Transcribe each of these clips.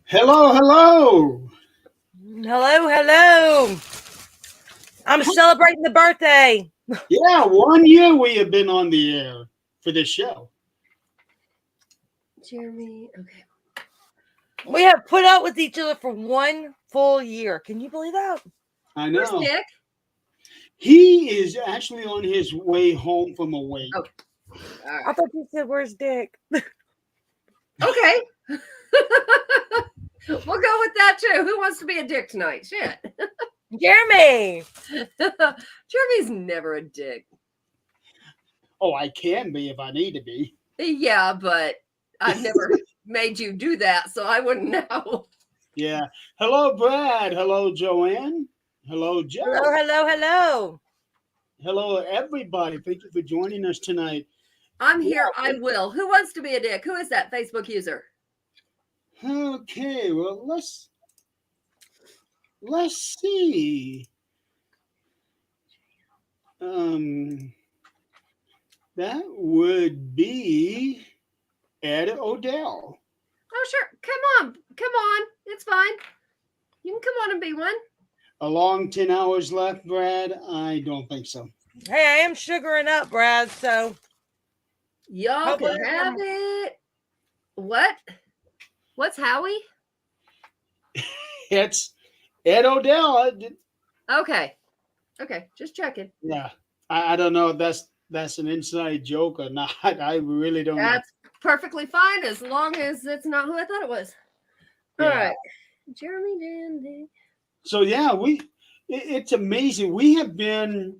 Hello, hello. Hello, hello. I'm celebrating the birthday. Yeah, 1 year we have been on the air for this show. Jeremy, okay. We have put up with each other for 1 full year. Can you believe that? I Where's know. Nick? He is actually on his way home from a wake. Oh. All I right. thought you said, "Where's Dick?" Okay. We'll go with that too. Who wants to be a dick tonight? Shit. Jeremy. Jeremy's never a dick. Oh, I can be if I need to be. Yeah, but I've never made you do that, so I wouldn't know. Yeah. Hello, Brad. Hello, Joanne. Hello, Joe. Hello, hello, hello. Hello, everybody. Thank you for joining us tonight. I'm here. I will. Who wants to be a dick? Who is that Facebook user? Okay, well let's see. That would be Ed Odell. Oh, sure. Come on. Come on. It's fine. You can come on and be one. A long 10 hours left, Brad? I don't think so. Hey, I am sugaring up, Brad. So Y'all hopefully can have it. What? What's Howie? It's Ed Odell. Okay. Okay. Just checking. Yeah. I don't know if that's an inside joke or not. I really don't know. That's perfectly fine as long as it's not who I thought it was. All Yeah. right. Jeremy Dandy. So yeah, it's amazing. We have been,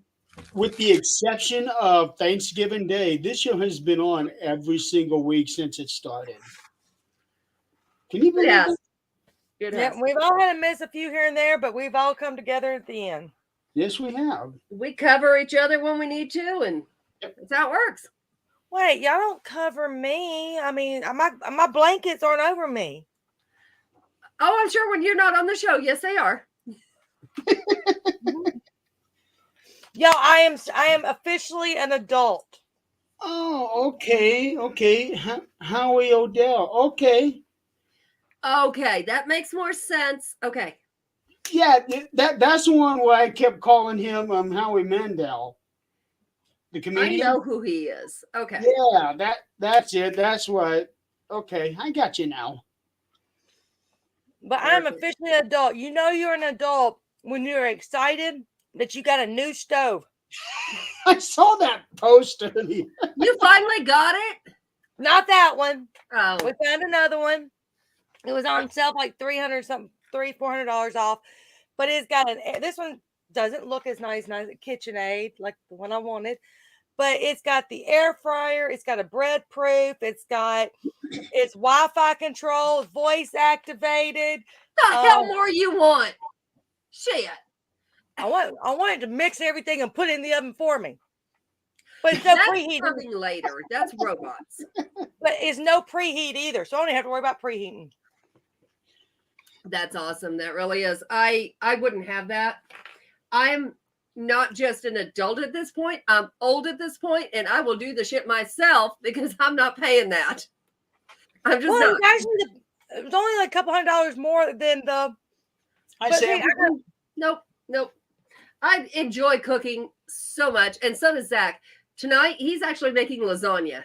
with the exception of Thanksgiving Day, this show has been on every single week since it started. Can you believe Yes. it? It yeah, has. we've all had to miss a few here and there, but we've all come together at the end. Yes, we have. We cover each other when we need to, and that's how it works. Wait, y'all don't cover me. I mean, my blankets aren't over me. Oh, I'm sure when you're not on the show, yes, they are. Yo, I am officially an adult. Oh, okay, okay. Howie Odell. Okay. Okay, that makes more sense. Okay. Yeah, that's the one where I kept calling him Howie Mandel, the I comedian. know who he is. Okay. Yeah, that's it. That's what. Okay, I got you now. But I'm Perfect. officially an adult. You know you're an adult when you're excited that you got a new stove. I saw that post earlier. You finally got it? Not that one. Oh. We found another one. It was on sale for like $400 off. But it's got this one doesn't look as nice as a KitchenAid, like the one I wanted. But it's got the air fryer, it's got a bread proof, it's Wi-Fi control, voice activated. The hell more you want? Shit. I wanted to mix everything and put it in the oven for me. But it's no That's preheat. something later. That's robots. But it's no preheat either. So I don't have to worry about preheating. That's awesome. That really is. I wouldn't have that. I'm not just an adult at this point. I'm old at this point, and I will do the shit myself because I'm not paying that. I'm just not. Actually, it was only like a couple $100 more than the. Nope. I enjoy cooking so much, and so does Zach. Tonight, he's actually making lasagna.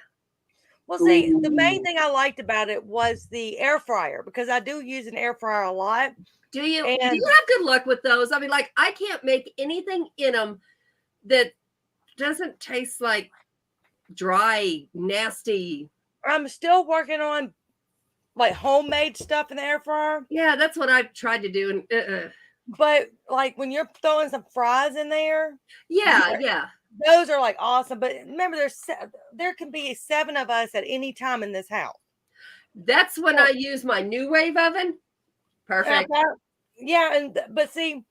Well, see, the main thing I liked about it was the air fryer because I do use an air fryer a lot. Do you have good luck with those? I mean, like, I can't make anything in them that doesn't taste like dry, nasty. I'm still working on like homemade stuff in the air fryer. Yeah, that's what I've tried to do. And but like when you're throwing some fries in there, yeah, those are like awesome. But remember, there can be 7 of us at any time in this house. That's when I use my new wave oven. Perfect. But see,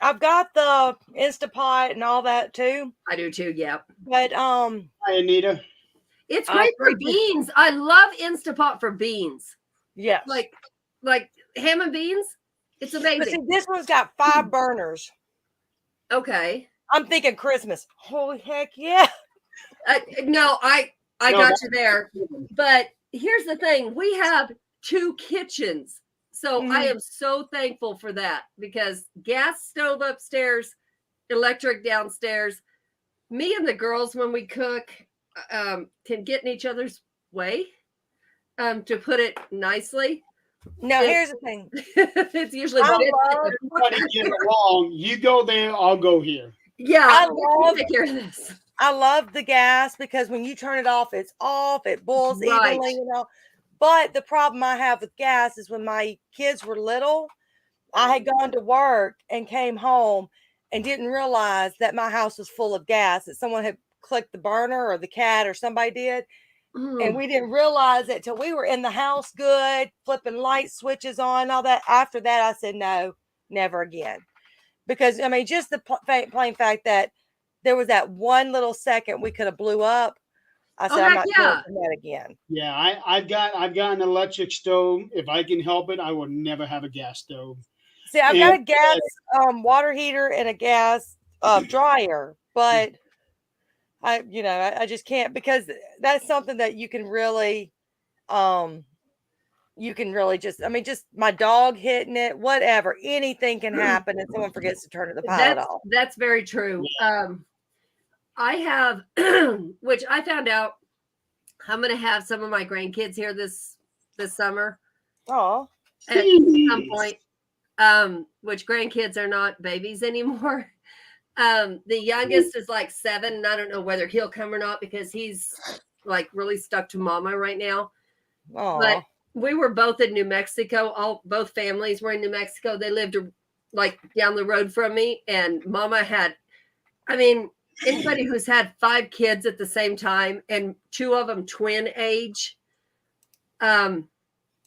I've got the Instapot and all that too. I do too. Yeah. But Hi, Anita. It's great for beans. I love Instapot for beans. Yeah. Like ham and beans. It's amazing. But see, this one's got 5 burners. Okay. I'm thinking Christmas. Holy heck yeah. No, I got you there. But here's the thing. We have 2 kitchens So I am so thankful for that, because gas stove upstairs, electric downstairs. Me and the girls, when we cook, can get in each other's way, to put it nicely. Now, here's the thing. It's usually Everybody get along. You go there, I'll go here. yeah. I we'll love take care of this. I love the gas because when you turn it off, it's off. It boils Right. evenly, you know. But the problem I have with gas is when my kids were little, I had gone to work and came home and didn't realize that my house was full of gas, that someone had clicked the burner or the cat or somebody did. And we didn't realize it till we were in the house good, flipping light switches on, all that. After that, I said, no, never again. Because, I mean, just the plain fact that there was that one little second we could have blew up. I said, I'm not doing that again. Yeah, I've got an electric stove. If I can help it, I will never have a gas stove. See, I've got a gas water heater and a gas dryer, but I just can't, because that's something that you can really just my dog hitting it, whatever, anything can happen, and someone forgets to turn the pilot off. That's very true. I have, which I found out, I'm going to have some of my grandkids here this summer. Oh, at some point, which grandkids are not babies anymore. The youngest is like 7, and I don't know whether he'll come or not, because he's like really stuck to mama right now. But we were both in New Mexico. Both families were in New Mexico. They lived like down the road from me, and mama had, I mean, anybody who's had 5 kids at the same time, and 2 of them twin age,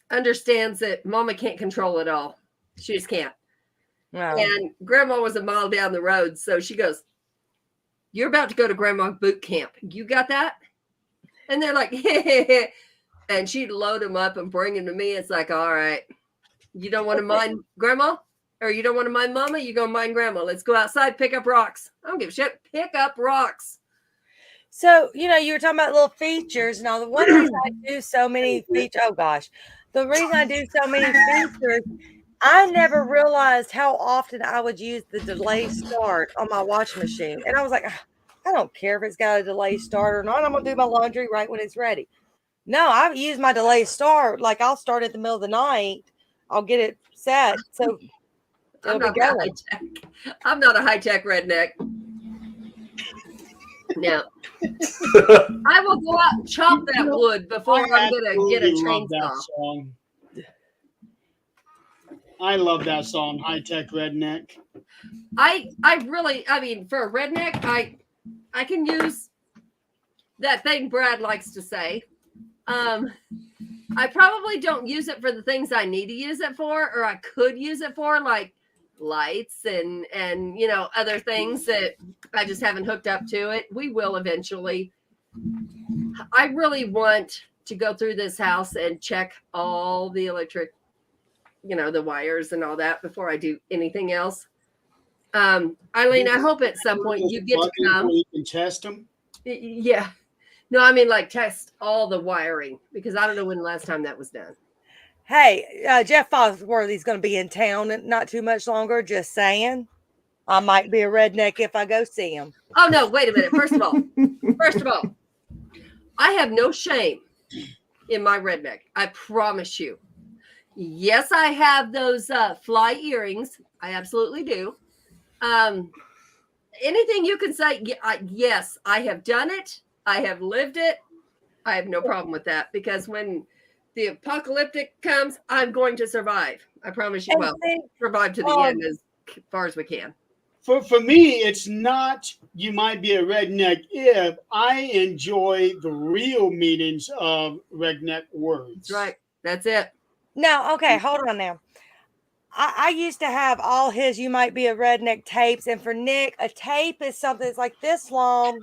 understands that mama can't control it all. She just can't. no. And grandma was a mile down the road. So she goes, you're about to go to grandma boot camp. You got that? And they're like, hey. And she'd load them up and bring them to me. It's like, all right, you don't want to mind grandma, or you don't want to mind mama? You go mind grandma. Let's go outside, pick up rocks. I don't give a shit. Pick up rocks. So, you were talking about little features. Now, the one reason I do so many features, the reason I do so many features, I never realized how often I would use the delay start on my washing machine. And I was like, I don't care if it's got a delay start or not. I'm going to do my laundry right when it's ready. No, I use my delay start. Like, I'll start at the middle of the night. I'll get it set. So I'm not a high-tech redneck. No. I will go out and chop that wood before I'm going to get a chainsaw. I love that song, High Tech Redneck. I mean, for a redneck, I can use that thing Brad likes to say. I probably don't use it for the things I need to use it for, or I could use it for, like lights and other things that I just haven't hooked up to it. We will eventually. I really want to go through this house and check all the electric, the wires and all that before I do anything else. Eileen, I hope at some point you get to come. You can test them. Yeah. No, I mean, like, test all the wiring, because I don't know when the last time that was done. Hey, Jeff Foxworthy's going to be in town not too much longer. Just saying. I might be a redneck if I go see him. Oh, no, wait a minute. First of all, I have no shame in my redneck. I promise you. Yes, I have those fly earrings. I absolutely do. Anything you can say, yes, I have done it. I have lived it. I have no problem with that, because when the apocalyptic comes, I'm going to survive. I promise you. Well, survive to the end as far as we can. For me, it's not, you might be a redneck if I enjoy the real meanings of redneck words. That's right. That's it. Now, okay, hold on now. I used to have all his You Might Be a Redneck tapes. And for Nick, a tape is something that's like this long.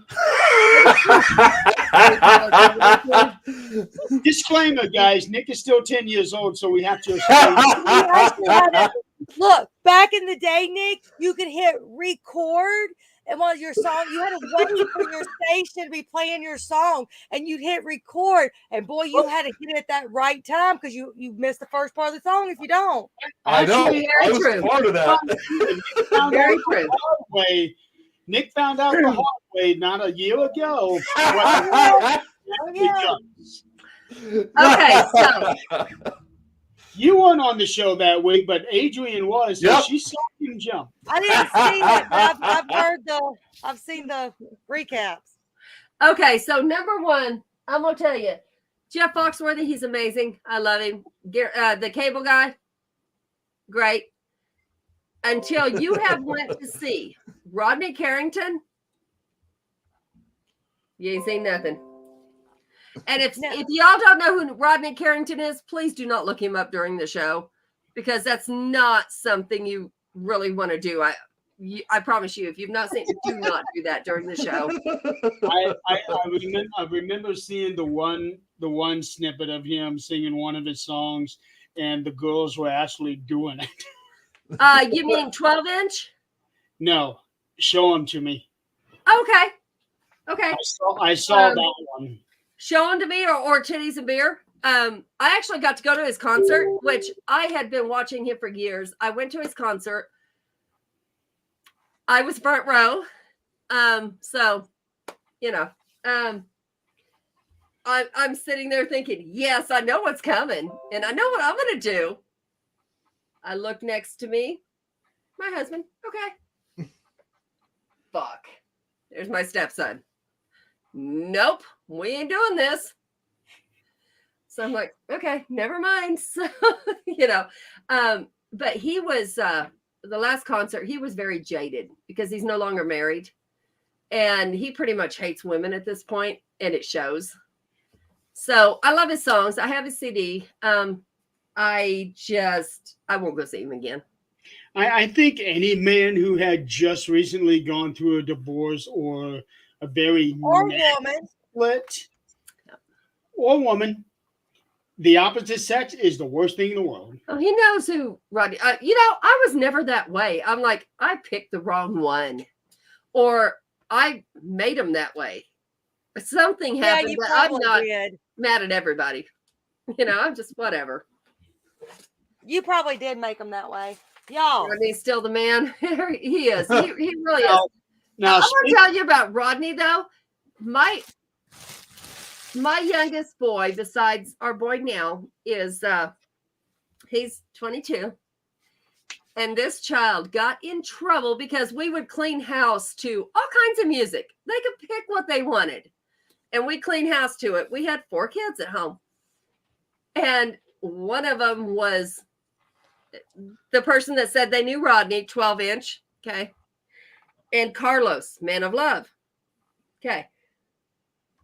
Disclaimer, guys. Nick is still 10 years old, so we have to explain. Look, back in the day, Nick, you could hit record and while your song, you had to wait for your station to be playing your song, and you'd hit record, and boy, you had to hit it at that right time because you missed the first part of the song if you don't. I know. Actually, I very was true. part of that. Very true. Nick found out the hard way not a year ago. Okay, so You weren't on the show that week, but Adrian was. So Yep. she saw him jump. I didn't see it, but I've seen the recaps. okay, so number one, I'm gonna tell you, Jeff Foxworthy, he's amazing. I love him. The cable guy, great. Until you have went to see Rodney Carrington, you ain't seen nothing. And if y'all don't know who Rodney Carrington is, please do not look him up during the show, because that's not something you really want to do. I promise you, if you've not seen, do not do that during the show. I remember seeing the one snippet of him singing one of his songs, and the girls were actually doing it. You mean 12-inch? No, show them to me. Okay. I saw that one. Show them to me, or Titties and Beer. I actually got to go to his concert, which I had been watching him for years. I went to his concert. I was front row. So, I'm sitting there thinking, yes, I know what's coming, and I know what I'm going to do. I look next to me, my husband. Okay. Fuck. There's my stepson. Nope, we ain't doing this. So I'm like, okay, never mind. So, but he was, the last concert, he was very jaded because he's no longer married. And he pretty much hates women at this point, and it shows. So I love his songs. I have his CD. I won't go see him again. I think any man who had just recently gone through a divorce or a very Or woman. split, or woman, the opposite sex is the worst thing in the world. Oh, he knows who Rodney. I was never that way. I'm like, I picked the wrong one, or I made him that way. Something happened. you But I'm probably not did. mad at everybody. I'm just whatever. You probably did make him that way. Y'all. Rodney's still the man. He is. He really is. Now, I'm gonna tell you about Rodney though. My youngest boy, besides our boy now, is he's 22. And this child got in trouble because we would clean house to all kinds of music. They could pick what they wanted. And we clean house to it. We had 4 kids at home. And one of them was the person that said they knew Rodney, 12-inch. Okay. And Carlos, Man of Love. Okay.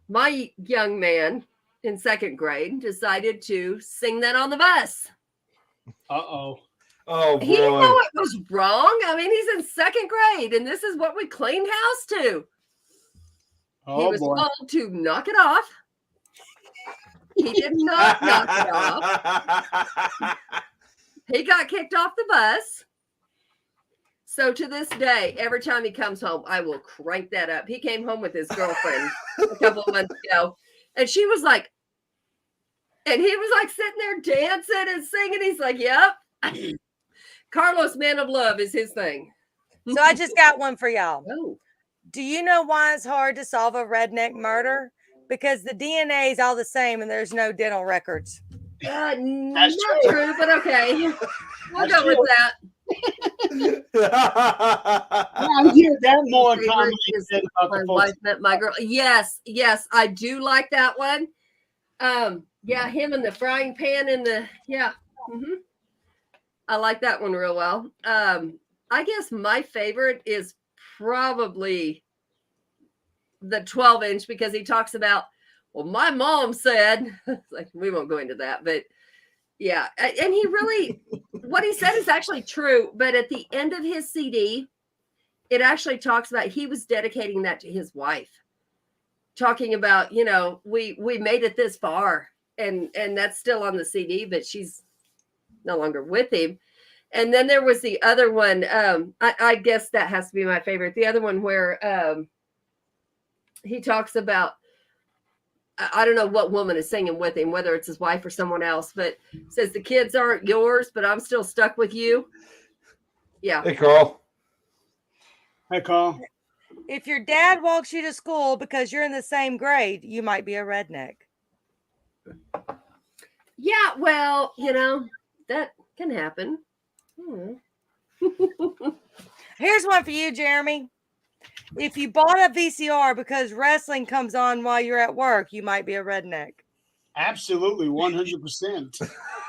My young man in 2nd grade decided to sing that on the bus. Uh-oh. Oh, boy. He didn't know it was wrong. I mean, he's in 2nd grade, and this is what we cleaned house to. Oh, He was boy. told to knock it off. He did not knock it off. He got kicked off the bus. So to this day, every time he comes home, I will crank that up. He came home with his girlfriend a couple of months ago, and she was like, and he was like sitting there dancing and singing. He's like, yep. Carlos, Man of Love is his thing. So I just got one for y'all. Oh. Do you know why it's hard to solve a redneck murder? Because the DNA is all the same and there's no dental records. Not That's true, but okay. We'll That's go with true. that. I hear that more Favorite commonly is said about My the wife folks. met my girl. Yes, I do like that one. Yeah, him and the frying pan and the mhm. I like that one real well. I guess my favorite is probably the 12-inch because he talks about, well, my mom said, like, we won't go into that, but yeah. And he really, what he said is actually true. But at the end of his CD, it actually talks about he was dedicating that to his wife, talking about, we made it this far, and that's still on the CD, but she's no longer with him. And then there was the other one. I guess that has to be my favorite. The other one where he talks about, I don't know what woman is singing with him, whether it's his wife or someone else, but says the kids aren't yours, but I'm still stuck with you. Yeah. Hey, Carl. Hi, Carl. If your dad walks you to school because you're in the same grade, you might be a redneck. Yeah, well, that can happen. Here's one for you, Jeremy. If you bought a VCR because wrestling comes on while you're at work, you might be a redneck. Absolutely, 100%.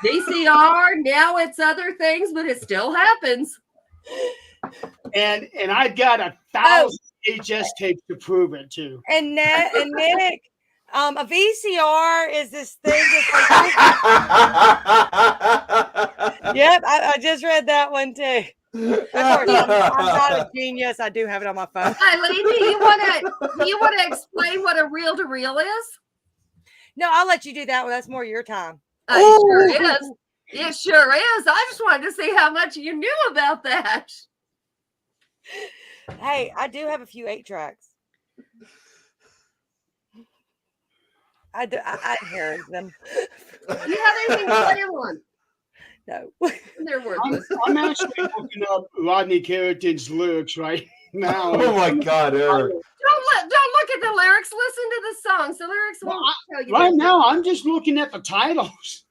VCR, now it's other things, but it still happens. And I've got 1,000 HS tapes to prove it too. And Nick, a VCR is this thing that's like, yep, I just read that one too. Of course, I'm not a genius. I do have it on my phone. Eileen, do you want to explain what a reel-to-reel is? No, I'll let you do that one. That's more your time. It sure is. It sure is. I just wanted to see how much you knew about that. Hey, I do have a few 8-tracks. I inherit them. Do you have anything to play on? No. They're worthless. I'm actually looking up Rodney Carrington's lyrics right now. Oh my God, Eric. Don't look at the lyrics. Listen to the songs. The lyrics Well, won't tell you. Right now, I'm just looking at the titles.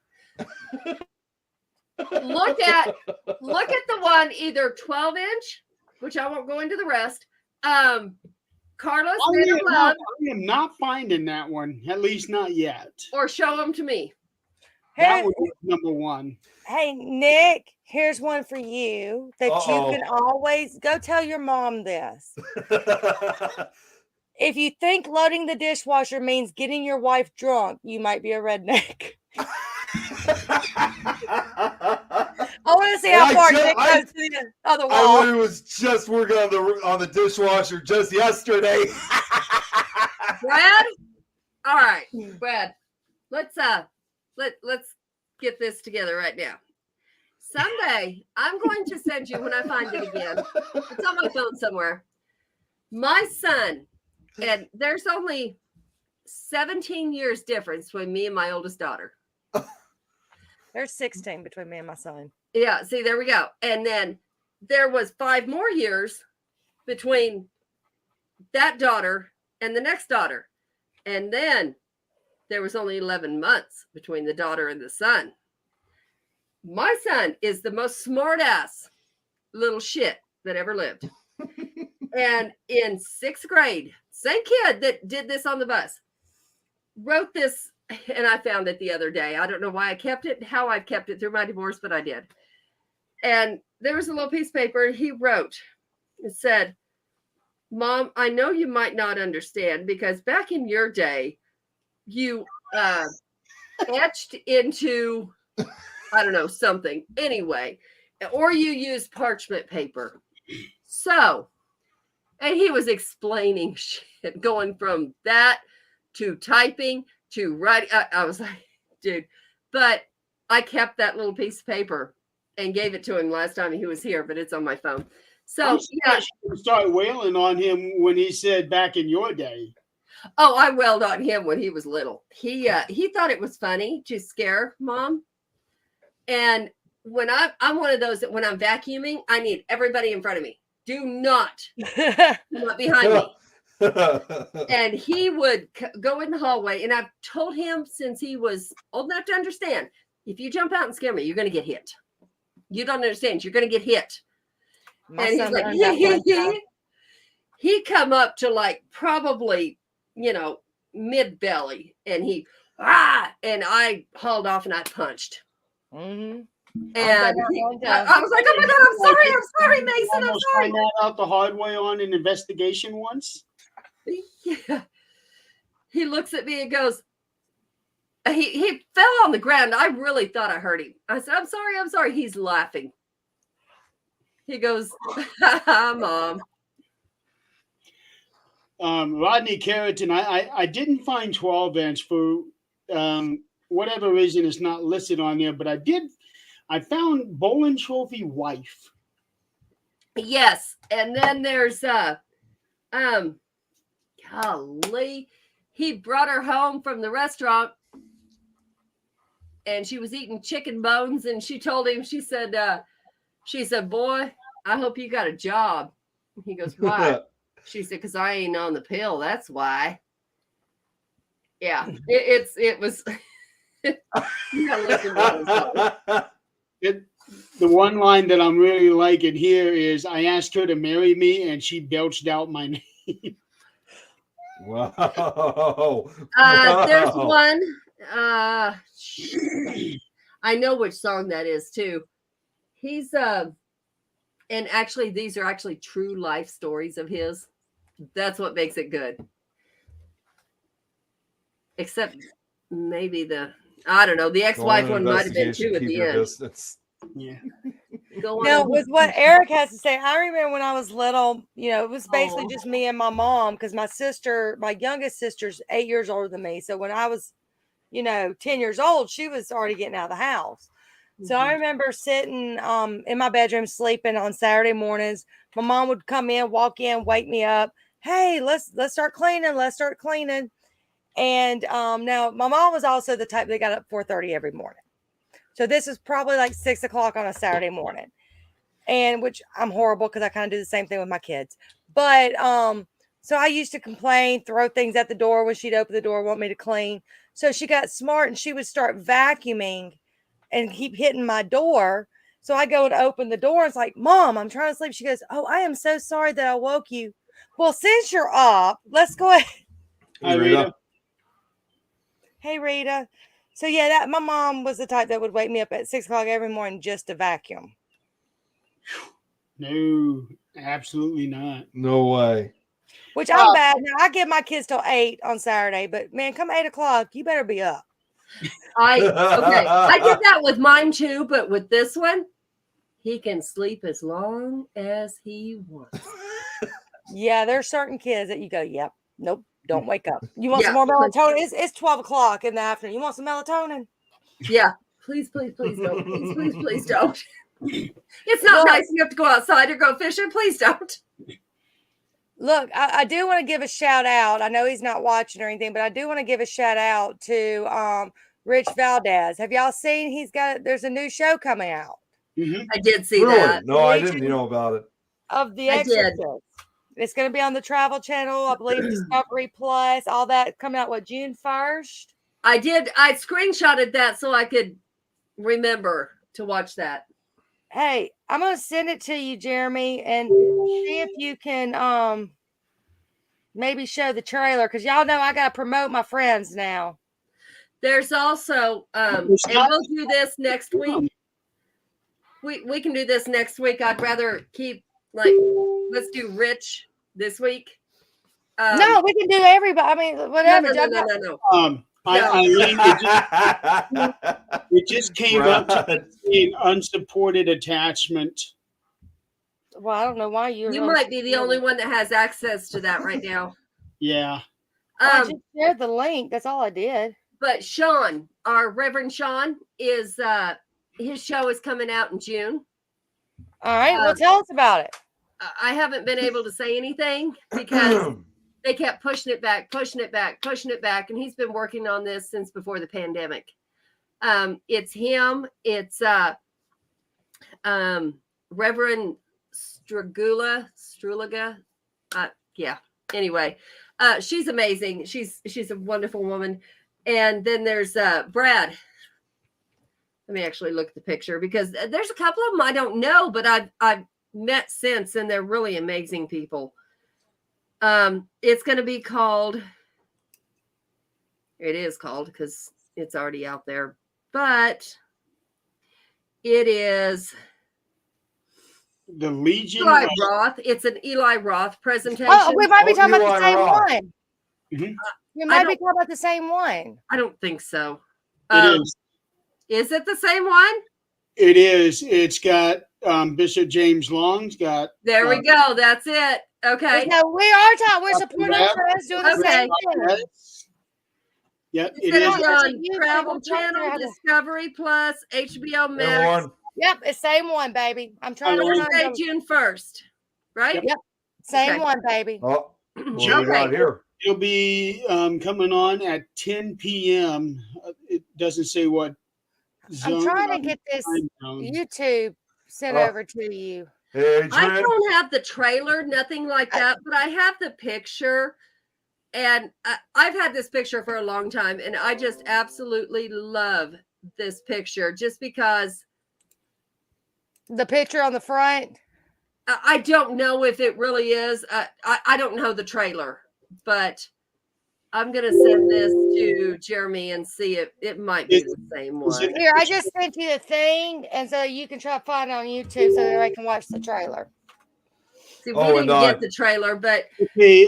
Look at the one either 12-inch, which I won't go into the rest. Carlos Man of Love, I am not finding that one, at least not yet. or Show Them to Me. That would be number one. Hey, Nick, here's one for you that you can always go tell your mom this. If you think loading the dishwasher means getting your wife drunk, you might be a redneck. I want to see how far Nick goes to the other I wall. literally was just working on the dishwasher just yesterday. Brad? All right, Brad. Let's get this together right now. Someday I'm going to send you, when I find it again, it's on my phone somewhere. My son, and there's only 17 years difference between me and my oldest daughter. There's 16 between me and my son. Yeah, see, there we go. And then there was 5 more years between that daughter and the next daughter. And then there was only 11 months between the daughter and the son. My son is the most smart-ass little shit that ever lived. And in 6th grade, same kid that did this on the bus, wrote this, and I found it the other day. I don't know why I kept it, how I've kept it through my divorce, but I did. And there was a little piece of paper, and he wrote, it said, "Mom, I know you might not understand because back in your day, you etched into, I don't know, something. Anyway, or you used parchment paper. So," and he was explaining shit, going from that to typing to writing. I was like, dude, but I kept that little piece of paper and gave it to him last time he was here, but it's on my phone. So, yeah. Start wailing on him when he said back in your day. Oh, I wailed on him when he was little. He thought it was funny to scare Mom. And when I'm one of those that when I'm vacuuming, I need everybody in front of me. Do not behind me. And he would go in the hallway, and I've told him since he was old enough to understand, if you jump out and scare me, you're going to get hit. You don't understand. You're going to get hit. My And he's like, he come up to like probably, mid belly, and he, and I hauled off and I punched. Mm-hmm. And I was like, "Oh my God, I'm sorry, Mason, I'm Almost sorry." find that out the hard way on an investigation once. Yeah. He looks at me and goes, he fell on the ground. I really thought I hurt him. I said, I'm sorry. He's laughing. He goes, Mom. Rodney Carrington, I didn't find 12-inch for whatever reason it's not listed on there, but I I found Bowling Trophy wife. Yes, and then there's golly, he brought her home from the restaurant, and she was eating chicken bones, and she told him, she said, boy, I hope you got a job. He goes, why? She said, because I ain't on the pill. That's why. Yeah, it was. You gotta listen to it. The one line that I'm really liking here is, I asked her to marry me, and she belched out my name. Wow. There's Wow. one. I know which song that is too. He's and actually these are actually true life stories of his. That's what makes it good. Except maybe I don't know, the ex-wife one might have been too at the end. Yeah. Go Now, on. with what Eric has to say, I remember when I was little, it was basically Oh. just me and my mom, because my youngest sister's 8 years older than me. So when I was, 10 years old, she was already getting out of the house. So I remember sitting in my bedroom sleeping on Saturday mornings. My mom would come in, walk in, wake me up. Hey, let's start cleaning. Let's start cleaning. And now my mom was also the type that got up 4:30 every morning. So this is probably like 6 o'clock on a Saturday morning. And which I'm horrible because I kind of do the same thing with my kids. But so I used to complain, throw things at the door when she'd open the door, want me to clean. So she got smart and she would start vacuuming and keep hitting my door. So I go and open the door. It's like, Mom, I'm trying to sleep. She goes, oh, I am so sorry that I woke you. Well, since you're up, let's go ahead. Hi, Rita. Hey, Rita. So yeah, my mom was the type that would wake me up at 6 o'clock every morning just to vacuum. No, absolutely not. No way. Which I'm bad. Now, I give my kids till 8 on Saturday, but man, come 8 o'clock, you better be up. I did that with mine too, but with this one, he can sleep as long as he wants. Yeah, there's certain kids that you go, yep, nope, don't wake up. You want Yeah. some more melatonin? It's 12 o'clock in the afternoon. You want some melatonin? Yeah. Please don't. Please don't. It's not nice. You have to go outside or go fishing. Please don't. Look, I do want to give a shout out. I know he's not watching or anything, but I do want to give a shout out to Rich Valdez. Have y'all seen there's a new show coming out Mm-hmm. I did see Really? that. No, I didn't know about it. of The I did. Exorcist. It's going to be on the Travel Channel, I believe, Discovery Plus, all that coming out, June 1st? I did. I screenshotted that so I could remember to watch that. Hey, I'm going to send it to you, Jeremy, and see if you can maybe show the trailer, because y'all know I got to promote my friends now. There's also, and we'll do this next week. We can do this next week. I'd rather keep, let's do Rich this week. No, we can do everybody. I mean, whatever. No. Eileen, it just came up to being unsupported attachment. Well, I don't know why You might be the only one that has access to that right now. Yeah. I just shared the link. That's all I did. But Sean, our Reverend Sean, is his show is coming out in June. All right. Well, tell us about it. I haven't been able to say anything because they kept pushing it back, and he's been working on this since before the pandemic. It's him. It's Reverend Strulaga. Yeah. Anyway, she's amazing. She's a wonderful woman. And then there's Brad. Let me actually look at the picture because there's a couple of them I don't know, but I've met since, and they're really amazing people. It's going to be called. It is called because it's already out there, but it is The Legion. Eli Roth. It's an Eli Roth presentation. Oh, we might be talking about the Eli same Roth. one. Mhm. We might be talking about the same one. I don't think so. It is. Is it the same one? It is. It's got Bishop James Long's got. There we go. That's it. Okay. No, we are talking. We're supporting our friends doing the Okay. same thing. Yeah, It's it gonna is. be on Travel Channel, Discovery Plus, HBO Hey, Max, Lauren. Yep, it's same one, baby. I'm trying to Thursday, find Thursday, them. June 1st, right? Yep. Same Okay. one, baby. Oh, what do Joe, we got here? it'll be coming on at 10 p.m. It doesn't say what I'm zone. trying to get this time zone. YouTube sent Oh. over to you. Hey, I Adrian. don't have the trailer, nothing like that, but I have the picture. And I've had this picture for a long time, and I just absolutely love this picture just because The picture on the front. I don't know if it really is. I don't know the trailer, but I'm going to send this to Jeremy and see if it might be the same is it- one. Here, I just sent you the thing, and so you can try to find it on YouTube so that I can watch the trailer. See, we Oh, didn't and, get the trailer, but Okay,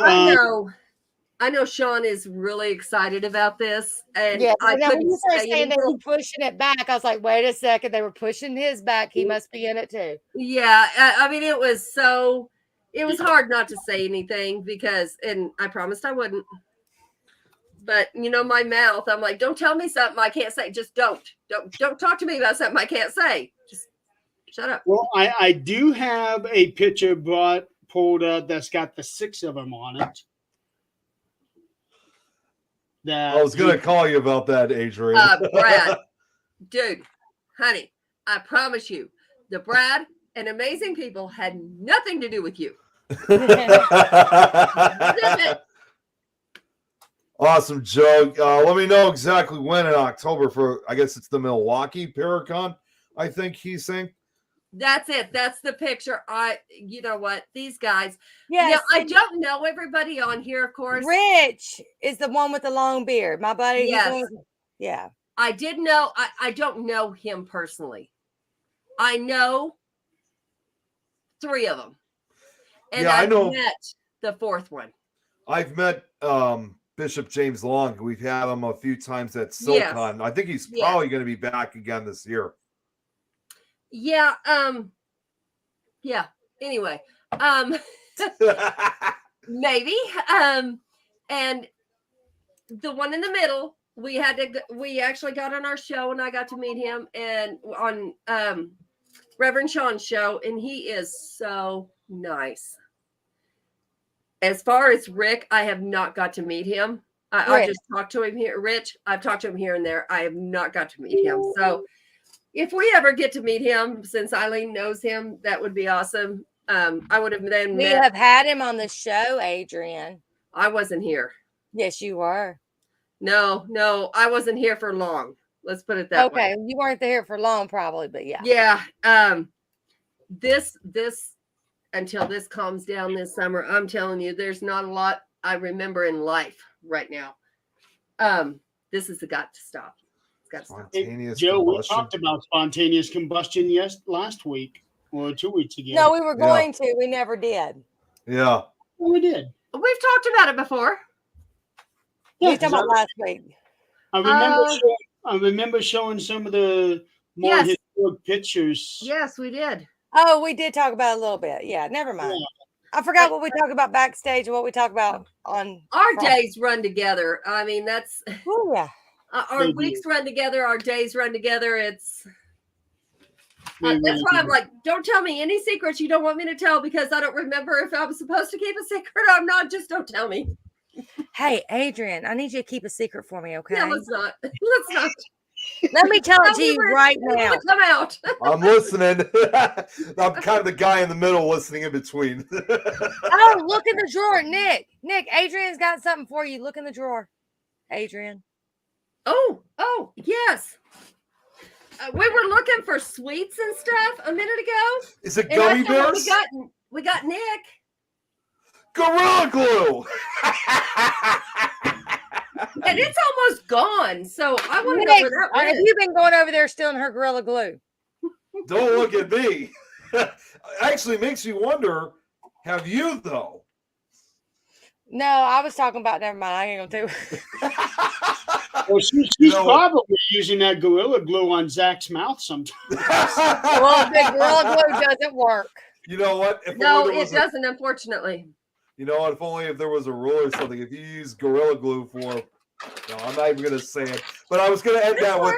I know Sean is really excited about this, and Yeah, I now when couldn't you started say saying they were anything. pushing it back, I was like, wait a second, they were pushing his back. He must be in it too. Yeah, I mean, it was hard not to say anything because, and I promised I wouldn't. But my mouth, I'm like, don't tell me something I can't say. Just don't talk to me about something I can't say. Just shut up. well, I do have a picture pulled up that's got the 6 of them on it. That I was going to call you about that, Adrian. Brad, dude, honey, I promise you, the Brad and amazing people had nothing to do with you. Awesome, Joe. Let me know exactly when in October for, I guess it's the Milwaukee Paracon, I think he's saying. That's it. That's the picture. You know what? These guys. Yes, Now, I don't know everybody on here, of course. Rich is the one with the long beard. My buddy. Yes. Yeah. I did know. I don't know him personally. I know 3 of them. And Yeah, I know. met the 4th one. I've met Bishop James Long. We've had him a few times at SilCon. Yes. I think he's Yeah. probably going to be back again this year. Yeah. Yeah. Anyway. Maybe. And the one in the middle, we actually got on our show, and I got to meet him and on Reverend Sean's show, and he is so nice. As far as Rick, I have not got to meet him. I just talked to him here. Rich, I've talked to him here and there. I have not got to meet him. So if we ever get to meet him, since Eileen knows him, that would be awesome. I would have then We met. have had him on the show, Adrian. I wasn't here. Yes, you were. No, I wasn't here for long. Let's put it that way. Okay, you weren't there for long, probably, but yeah. Yeah. This until this calms down this summer, I'm telling you, there's not a lot I remember in life right now. This has got to stop. It's got to stop. Spontaneous Joe, we combustion. talked about spontaneous combustion last week or 2 weeks ago. No, we were going to. We never did. Yeah. Well, we did. We've talked about it before. We talking about last week. I remember showing some of the more Yes. historic pictures. Yes, we did. Oh, we did talk about it a little bit. Yeah, never mind. Yeah. I forgot what we talked about backstage and what we talked about on Our Friday. days run together. I mean, that's Oh, yeah. our They weeks do. run together. Our days run together. It's They that's really why I'm do. like, don't tell me any secrets you don't want me to tell because I don't remember if I'm supposed to keep a secret or I'm not. Just don't tell me. Hey, Adrian, I need you to keep a secret for me, okay? Yeah, let's not. Let's not. Let me tell it Tell to me you where it's right gonna now. Come out. I'm listening. I'm kind of the guy in the middle listening in between. Oh, look in the drawer, Nick. Nick, Adrian's got something for you. Look in the drawer, Adrian. Oh, yes. We were looking for sweets and stuff a minute ago. Is it And I gummy thought bears? we got Nick. Gorilla Glue. And it's almost gone. So I want to know Nick, where that have went. you been going over there stealing her Gorilla Glue? Don't look at me. Actually makes you wonder, have you though? No, I was talking about, never mind. I ain't going to. Well, she's know what? probably using that Gorilla Glue on Zach's mouth sometimes. Well, the Gorilla Glue doesn't work. You know what? If No, only there it was doesn't, unfortunately. you know what? If only if there was a rule or something. If you use Gorilla Glue for No, I'm not even gonna say it. But I was gonna end that with,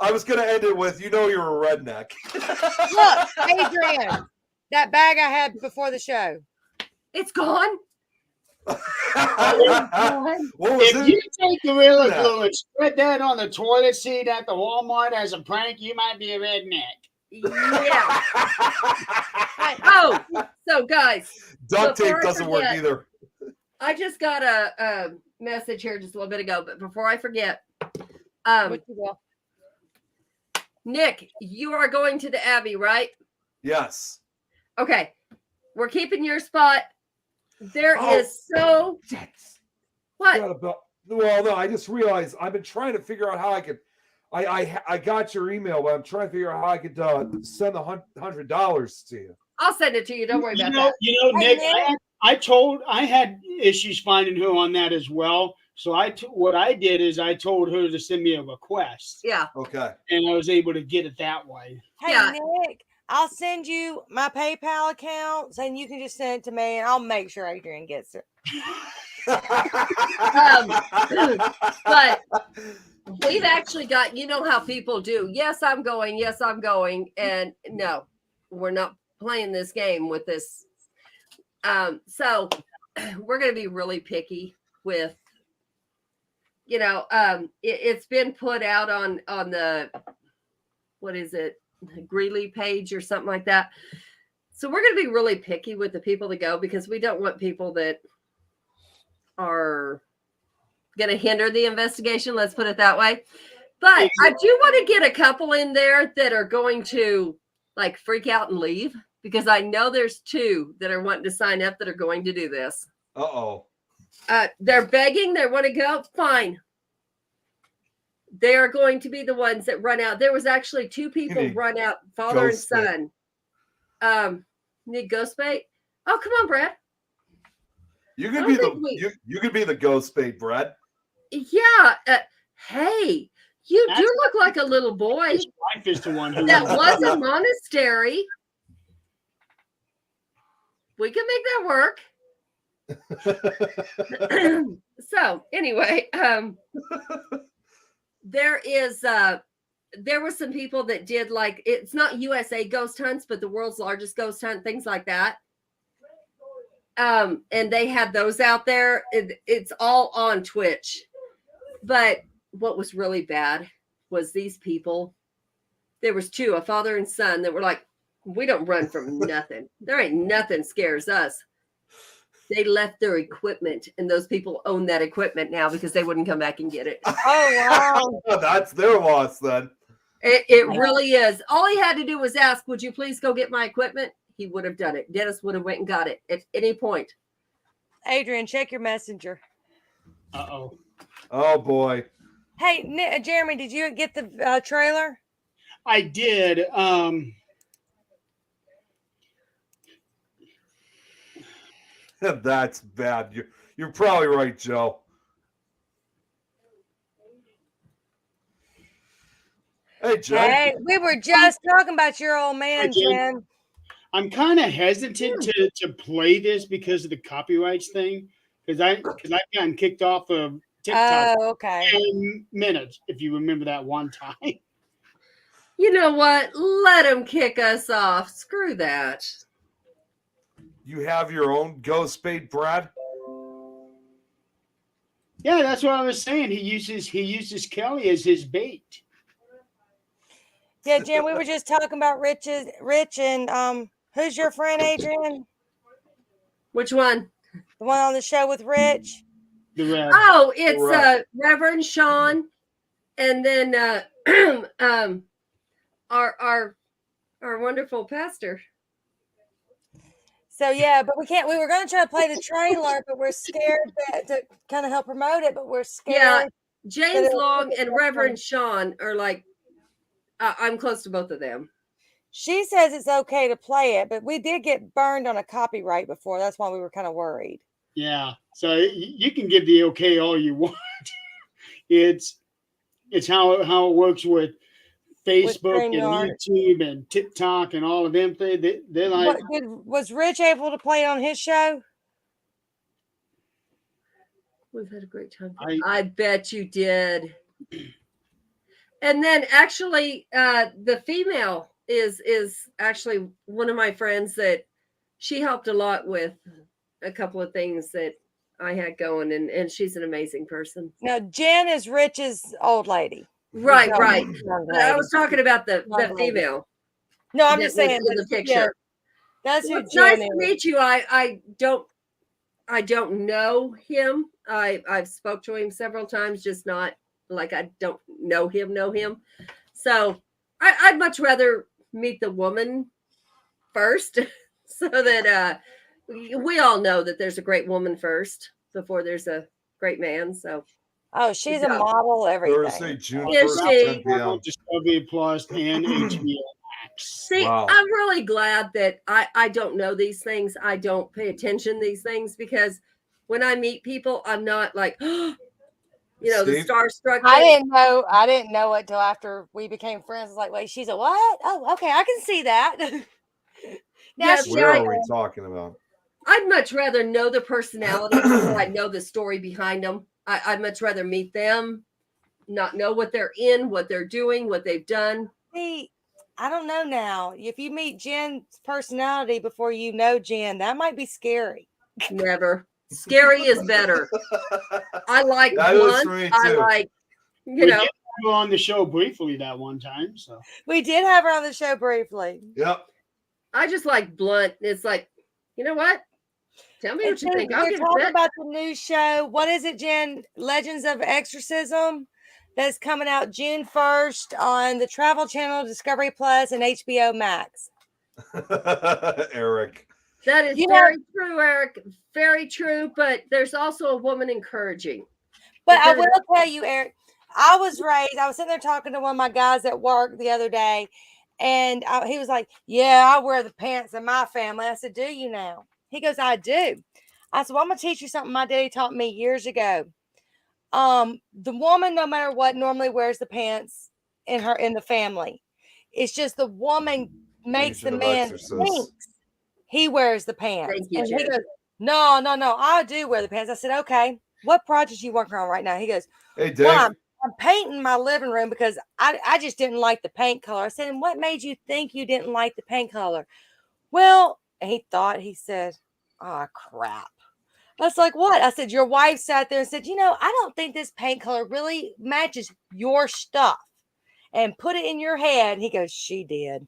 I was gonna end it with, you're a redneck. Look, Adrian, that bag I had before the show. It's gone. What was If it? you take Gorilla Yeah. Glue and spread that on the toilet seat at the Walmart as a prank, you might be a redneck. Yeah. Oh, so guys, Duct tape Before I doesn't work forget- either. I just got a message here just a little bit ago, but before I forget, What you will. Nick, you are going to the Abbey, right? Yes. Okay, we're keeping your spot. There Oh. is so Yes. what? Well, no, I just realized I've been trying to figure out how I could. I got your email, but I'm trying to figure out how I could send $100 to you. I'll send it to you. Don't worry You about know, that. Nick, Nick. I had issues finding her on that as well. So what I did is I told her to send me a request, Yeah. Okay. and I was able to get it that way. Hey, Yeah. Nick, I'll send you my PayPal account, and you can just send it to me, and I'll make sure Adrian gets it. But we've actually got, you know how people do. Yes, I'm going. Yes, I'm going. And no, we're not playing this game with this. So we're going to be really picky with, it's been put out on the, what is it? Greeley page or something like that. So we're going to be really picky with the people that go because we don't want people that are going to hinder the investigation. Let's put it that way. But I do want to get a couple in there that are going to like freak out and leave because I know there's two that are wanting to sign up that are going to do this. Uh-oh. They're begging. They want to go. Fine. They are going to be the ones that run out. There was actually two people need run out, father and ghost bait. son. Need ghost bait? Oh, come on, Brad. You I could don't be think you could be the ghost bait, Brad. Yeah. Hey, you That's- do look like a little boy. His wife is the one who That was a monastery. We can make that work. So anyway, there were some people that did like, it's not USA ghost hunts, but the world's largest ghost hunt, things like that. And they had those out there. It's all on Twitch. But what was really bad was these people. There was two, a father and son, that were like, we don't run from nothing. There ain't nothing scares us. They left their equipment, and those people own that equipment now because they wouldn't come back and get it. Oh, wow. That's their loss then. It really is. All he had to do was ask, would you please go get my equipment? He would have done it. Dennis would have went and got it at any point. Adrian, check your messenger. Uh-oh. Oh boy. Hey, Jeremy, did you get the trailer? I did. That's bad. You're probably right, Joe. Hey, Jen. Hey, we were just talking about your old man, Jen. Jen. I'm kind of hesitant to play this because of the copyrights thing. Because I've gotten kicked off of TikTok Oh, okay. 10 minutes, if you remember that one time. You know what? Let him kick us off. Screw that. You have your own ghost bait, Brad? Yeah, that's what I was saying. He uses Kelly as his bait. Yeah, Jen, we were just talking about Rich and who's your friend, Adrian? Which one? The one on the show with Rich? The Oh, it's Right. Reverend Sean, and then our wonderful pastor. So yeah, but we can't. We were going to try to play the trailer, but we're scared to kind of help promote it. But we're Yeah. scared. James it'll- Long and Reverend Sean are like, I'm close to both of them. She says it's okay to play it, but we did get burned on a copyright before. That's why we were kind of worried. Yeah. So you can give the okay all you want. It's how it works with Facebook and StreamYard. YouTube and TikTok and all of them. They're like, Was Rich able to play it on his show? We've had a great time. I- I bet you did. And then actually, the female is actually one of my friends that she helped a lot with a couple of things that I had going, and she's an amazing person. Now Jen is Rich's old lady. Right, Young- right. young But I lady. was talking about the Young lady. female. No, I'm that just was saying in but the yeah, picture. that's Well, who it's nice Jen to is. meet you. I don't know him. I've spoke to him several times, just not like I don't know him. So I'd much rather meet the woman first, so that we all know that there's a great woman first before there's a great man. So Oh, she's a job. model, Thursday, everything. June Is 1st, she? 10 p.m. Discovery Plus and HBO Max. see, Wow. I'm really glad that I don't know these things. I don't pay attention to these things, because when I meet people, I'm not like, the Steve? starstruck. I thing. didn't know it till after we became friends. I was like, wait, she's a what? Oh, okay, I can see that. now Yes, she's Where I- are we talking about? I'd much rather know the personality before I know the story behind them. I'd much rather meet them, not know what they're in, what they're doing, what they've done. see, I don't know now. If you meet Jen's personality before you know Jen, that might be scary. Never. Scary is better. I like That is blunt. for me, I too. like, We did have her on the show briefly that one time. So We did have her on the show briefly. Yep. I just like blunt. It's like, you know what? Tell me And what you see, think. I'll we're give it talking back. about the new show. What is it, Jen? Legends of Exorcism. That's coming out June 1st on the Travel Channel, Discovery Plus, and HBO Max. Eric. That is You know- very true, Eric. Very true. But there's also a woman encouraging. But I Because- will tell you, Eric, I was sitting there talking to one of my guys at work the other day, and he was like, yeah, I wear the pants in my family. I said, do you now? He goes, I do. I said, well, I'm going to teach you something my daddy taught me years ago. The woman, no matter what, normally wears the pants in the family. It's just the woman makes the Legion of man Exorcists. thinks he wears the pants. Thank you, and he Jen. goes, no, I do wear the pants. I said, okay, what project you working on right now? He goes, Hey, Dave. well, I'm painting my living room because I just didn't like the paint color. I said, and what made you think you didn't like the paint color? Well, he said, oh, crap. I was like, what? I said, your wife sat there and said, I don't think this paint color really matches your stuff. And put it in your head. And he goes, she did.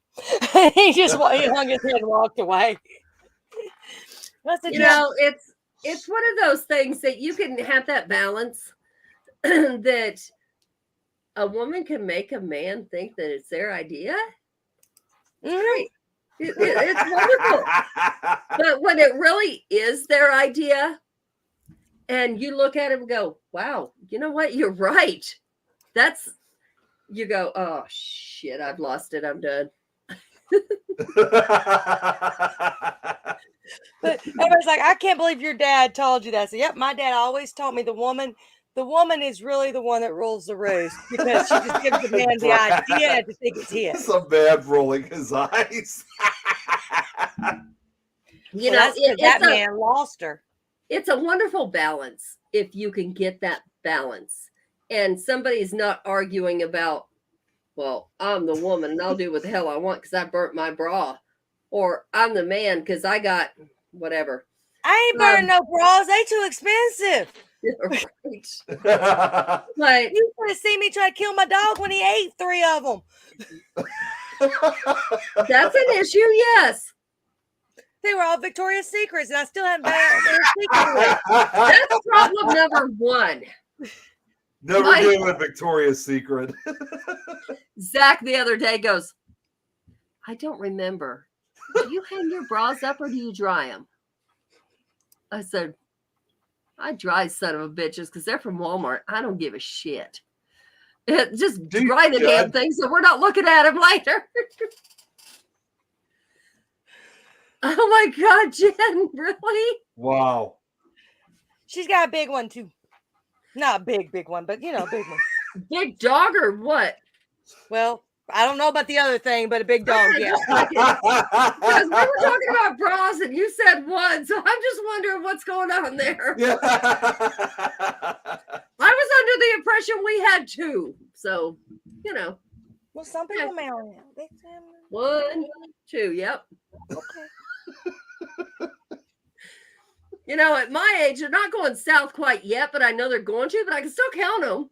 he hung his head and walked away. I said, It's one of those things that you can have that balance that a woman can make a man think that it's their idea. mhm. It's wonderful. But when it really is their idea, and you look at it and go, wow, you know what? You're right. You go, oh shit, I've lost it. I'm done. But everybody's like, I can't believe your dad told you that. So, yep, my dad always told me the woman is really the one that rules the roost because she just gives the man the idea to think it's his. Some man rolling his eyes. You Well, know, that's 'cause that it's a- man lost her. it's a wonderful balance if you can get that balance, and somebody's not arguing about, well, I'm the woman and I'll do what the hell I want because I burnt my bra, or I'm the man because I got whatever. I ain't burning no bras. They too expensive. Right. But You could have seen me try to kill my dog when he ate 3 of them. that's an issue, yes. They were all Victoria's Secrets, and I still haven't been their secret. That's problem number one. Never My- knew a Victoria's Secret. Zach the other day goes, I don't remember. Do you hang your bras up or do you dry them? I said, I dry son of a bitches because they're from Walmart. I don't give a shit. Just Do you, dry the damn Jen? thing so we're not looking at them later. Oh my God, Jen, really? Wow. She's got a big one, too. Not a big one, but, a big one. Big dog or what? Well, I don't know about the other thing, but a big dog, yeah. Because we were talking about bras and you said one, so I'm just wondering what's going on there. Yeah. I was under the impression we had two. So, you know, Well, some people may only have. They, 1, 2. Yep. okay. You know, at my age, they're not going south quite yet, but I know they're going to, but I can still count them.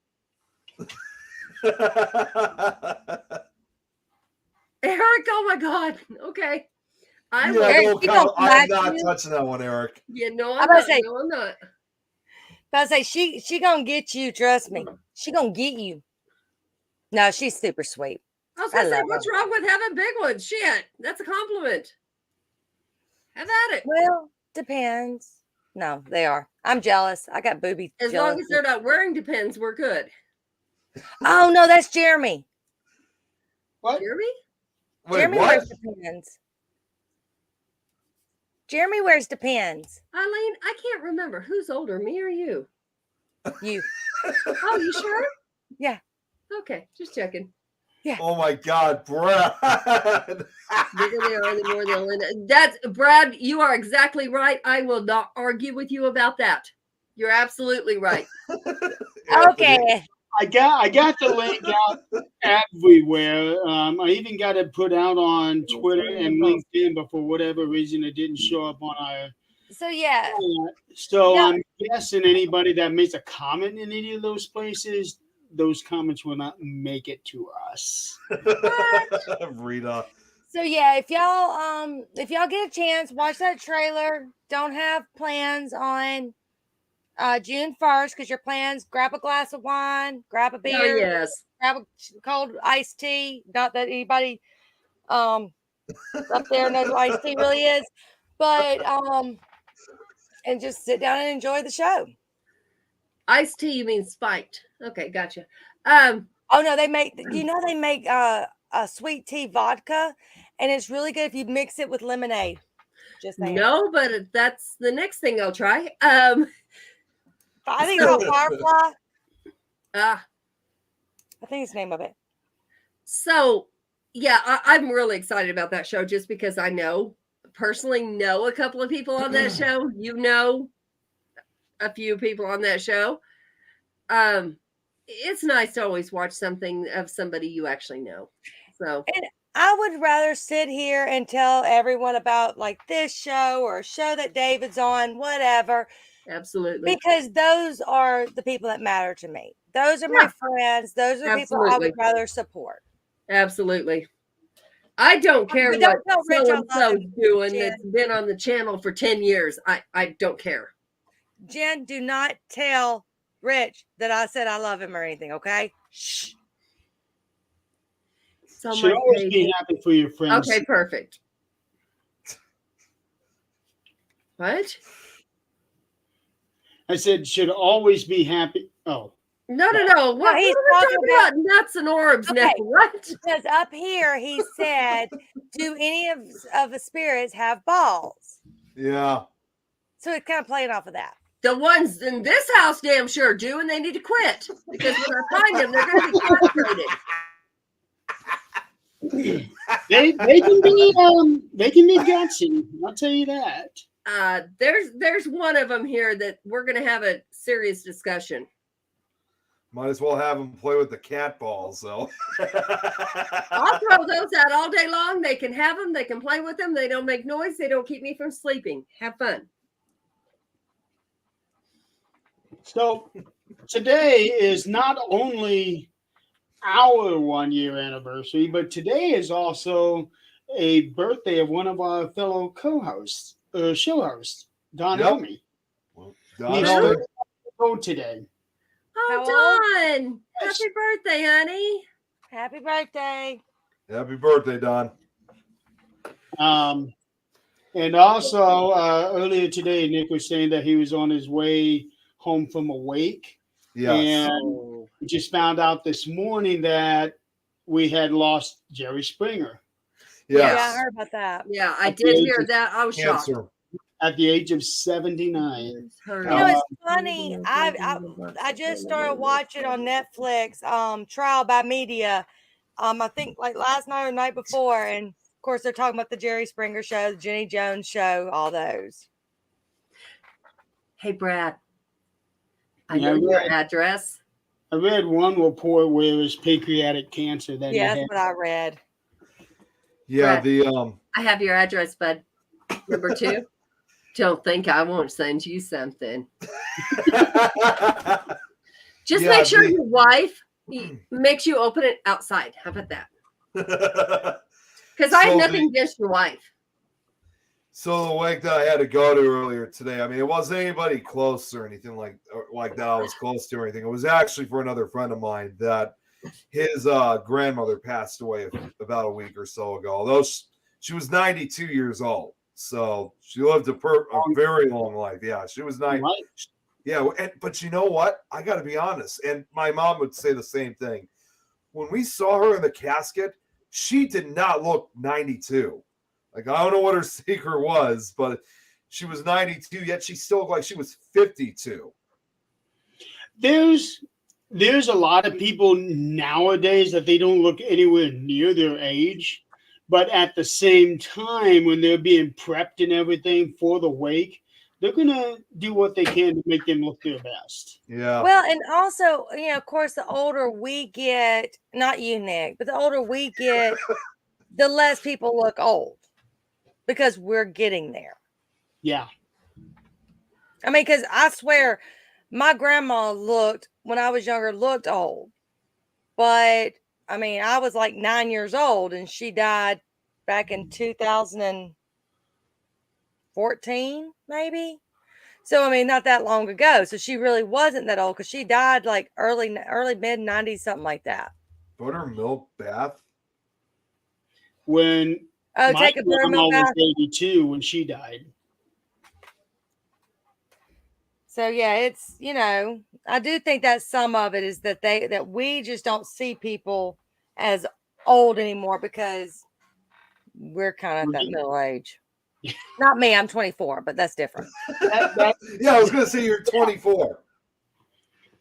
Eric, oh my God. Okay. I will. Eric, don't you count. don't I'm match not you. touching that one, Eric. Yeah, no, I'm I'm gonna not. say- No, I'm not. I say she gonna get you. Trust me, she gonna get you. No, she's super sweet. I was I going to say, love what's her. wrong with having big ones? Shit. That's a compliment. Have at it. Well, depends. No, they are. I'm jealous. I got booby. As long as they're not wearing Depends, we're good. Oh no, that's Jeremy. What? Jeremy? Wait, Jeremy what? wears Depends. Jeremy wears Depends. Eileen, I can't remember. Who's older, me or you? You. Oh, you sure? Yeah. Okay, just checking. Oh my God, Brad. Bigger they are, the more they'll end. That's Brad. You are exactly right. I will not argue with you about that. You're absolutely right. Okay. I got the link out everywhere. I even got it put out on Twitter and LinkedIn, but for whatever reason, it didn't show up on our. So yeah. So No. I'm guessing anybody that makes a comment in any of those places, those comments will not make it to us. Rita. So yeah, if y'all get a chance, watch that trailer. Don't have plans on June 1st because your plans, grab a glass of wine, grab a Oh, beer, yes. grab a cold iced tea. Not that anybody up there knows what iced tea really is, but and just sit down and enjoy the show. Iced tea, you mean spiked. Okay, gotcha. Oh no, they make a sweet tea vodka, and it's really good if you mix it with lemonade. Just saying. No, but that's the next thing I'll try. I think it's called Firefly. Ah, I think it's the name of it. so yeah, I'm really excited about that show just because I personally know a couple of people on that show. You know a few people on that show. It's nice to always watch something of somebody you actually know. So I would rather sit here and tell everyone about like this show or a show that David's on, whatever, absolutely. because those are the people that matter to me. Those are my friends. Those are the people I Absolutely. would rather support. Absolutely. I don't care But don't what tell Rich I so love and so's him, doing Jen. that's been on the channel for 10 years. I don't care. Jen, do not tell Rich that I said I love him or anything, okay? Shh. It's on Should my always page. be happy for your friends. Okay, perfect. What? I said should always be happy. Oh, No. What, he's what are we talking talking about? Nuts and orbs now. Okay. What? Because up here he said, do any of the spirits have balls? Yeah. So it's kind of playing off of that. The ones in this house damn sure do, and they need to quit. Because when I find them, they're going to be frustrated. they can be gutsy. I'll tell you that. There's one of them here that we're going to have a serious discussion. Might as well have them play with the cat balls, though. I'll throw those out all day long. They can have them. They can play with them. They don't make noise. They don't keep me from sleeping. Have fun. So today is not only our 1 year anniversary, but today is also a birthday of one of our fellow co-hosts, show hosts, Don Yep. Helmy. Don He's Helmy. 30 years old today. How Oh, Don. Happy birthday, honey. Happy birthday. Happy birthday, Don. And also earlier today, Nick was saying that he was on his way home from a wake. Yes. And we just found out this morning that we had lost Jerry Springer Yeah, I Yes. heard about that. Yeah, I did hear that. I was shocked. Cancer. at the age of 79. You know, it's funny. I just started watching on Netflix, Trial by Media. I think like last night or the night before, and of course they're talking about the Jerry Springer show, the Jenny Jones show, all those. Hey, Brad, I Yeah, know your right. address. I read one report where it was pancreatic cancer that Yeah, he that's had. what I read. Yeah, Brad. the I have your address, bud. Number 2. Don't think I won't send you something. Just Yeah, make sure the- your wife makes you open it outside. How about that? Because I have So nothing against your wife. So the wake that I had to go to earlier today, I mean, it wasn't anybody close or anything like that I was close to or anything. It was actually for another friend of mine that his grandmother passed away about a week or so ago. Although she was 92 years old, so she lived a very long life. Yeah, she was 90. Right. Yeah, but you know what? I got to be honest, and my mom would say the same thing. When we saw her in the casket, she did not look 92. Like, I don't know what her secret was, but she was 92, yet she still looked like she was 52. There's a lot of people nowadays that they don't look anywhere near their age, but at the same time, when they're being prepped and everything for the wake, they're gonna do what they can to make them look their best. Yeah. Well, and also, of course, the older we get, not you, Nick, but the older we get, the less people look old because we're getting there. Yeah. I mean, because I swear my grandma when I was younger, looked old. But I mean, I was like 9 years old and she died back in 2014, maybe. So, I mean, not that long ago. So she really wasn't that old because she died like early mid 90s, something like that. Buttermilk bath? When Oh, my take a grandma buttermilk was bath. 82 when she died. So yeah, it's I do think that some of it is that we just don't see people as old anymore because we're kind of at that middle age. Not me, I'm 24, but that's different. Yeah, I was gonna say you're 24.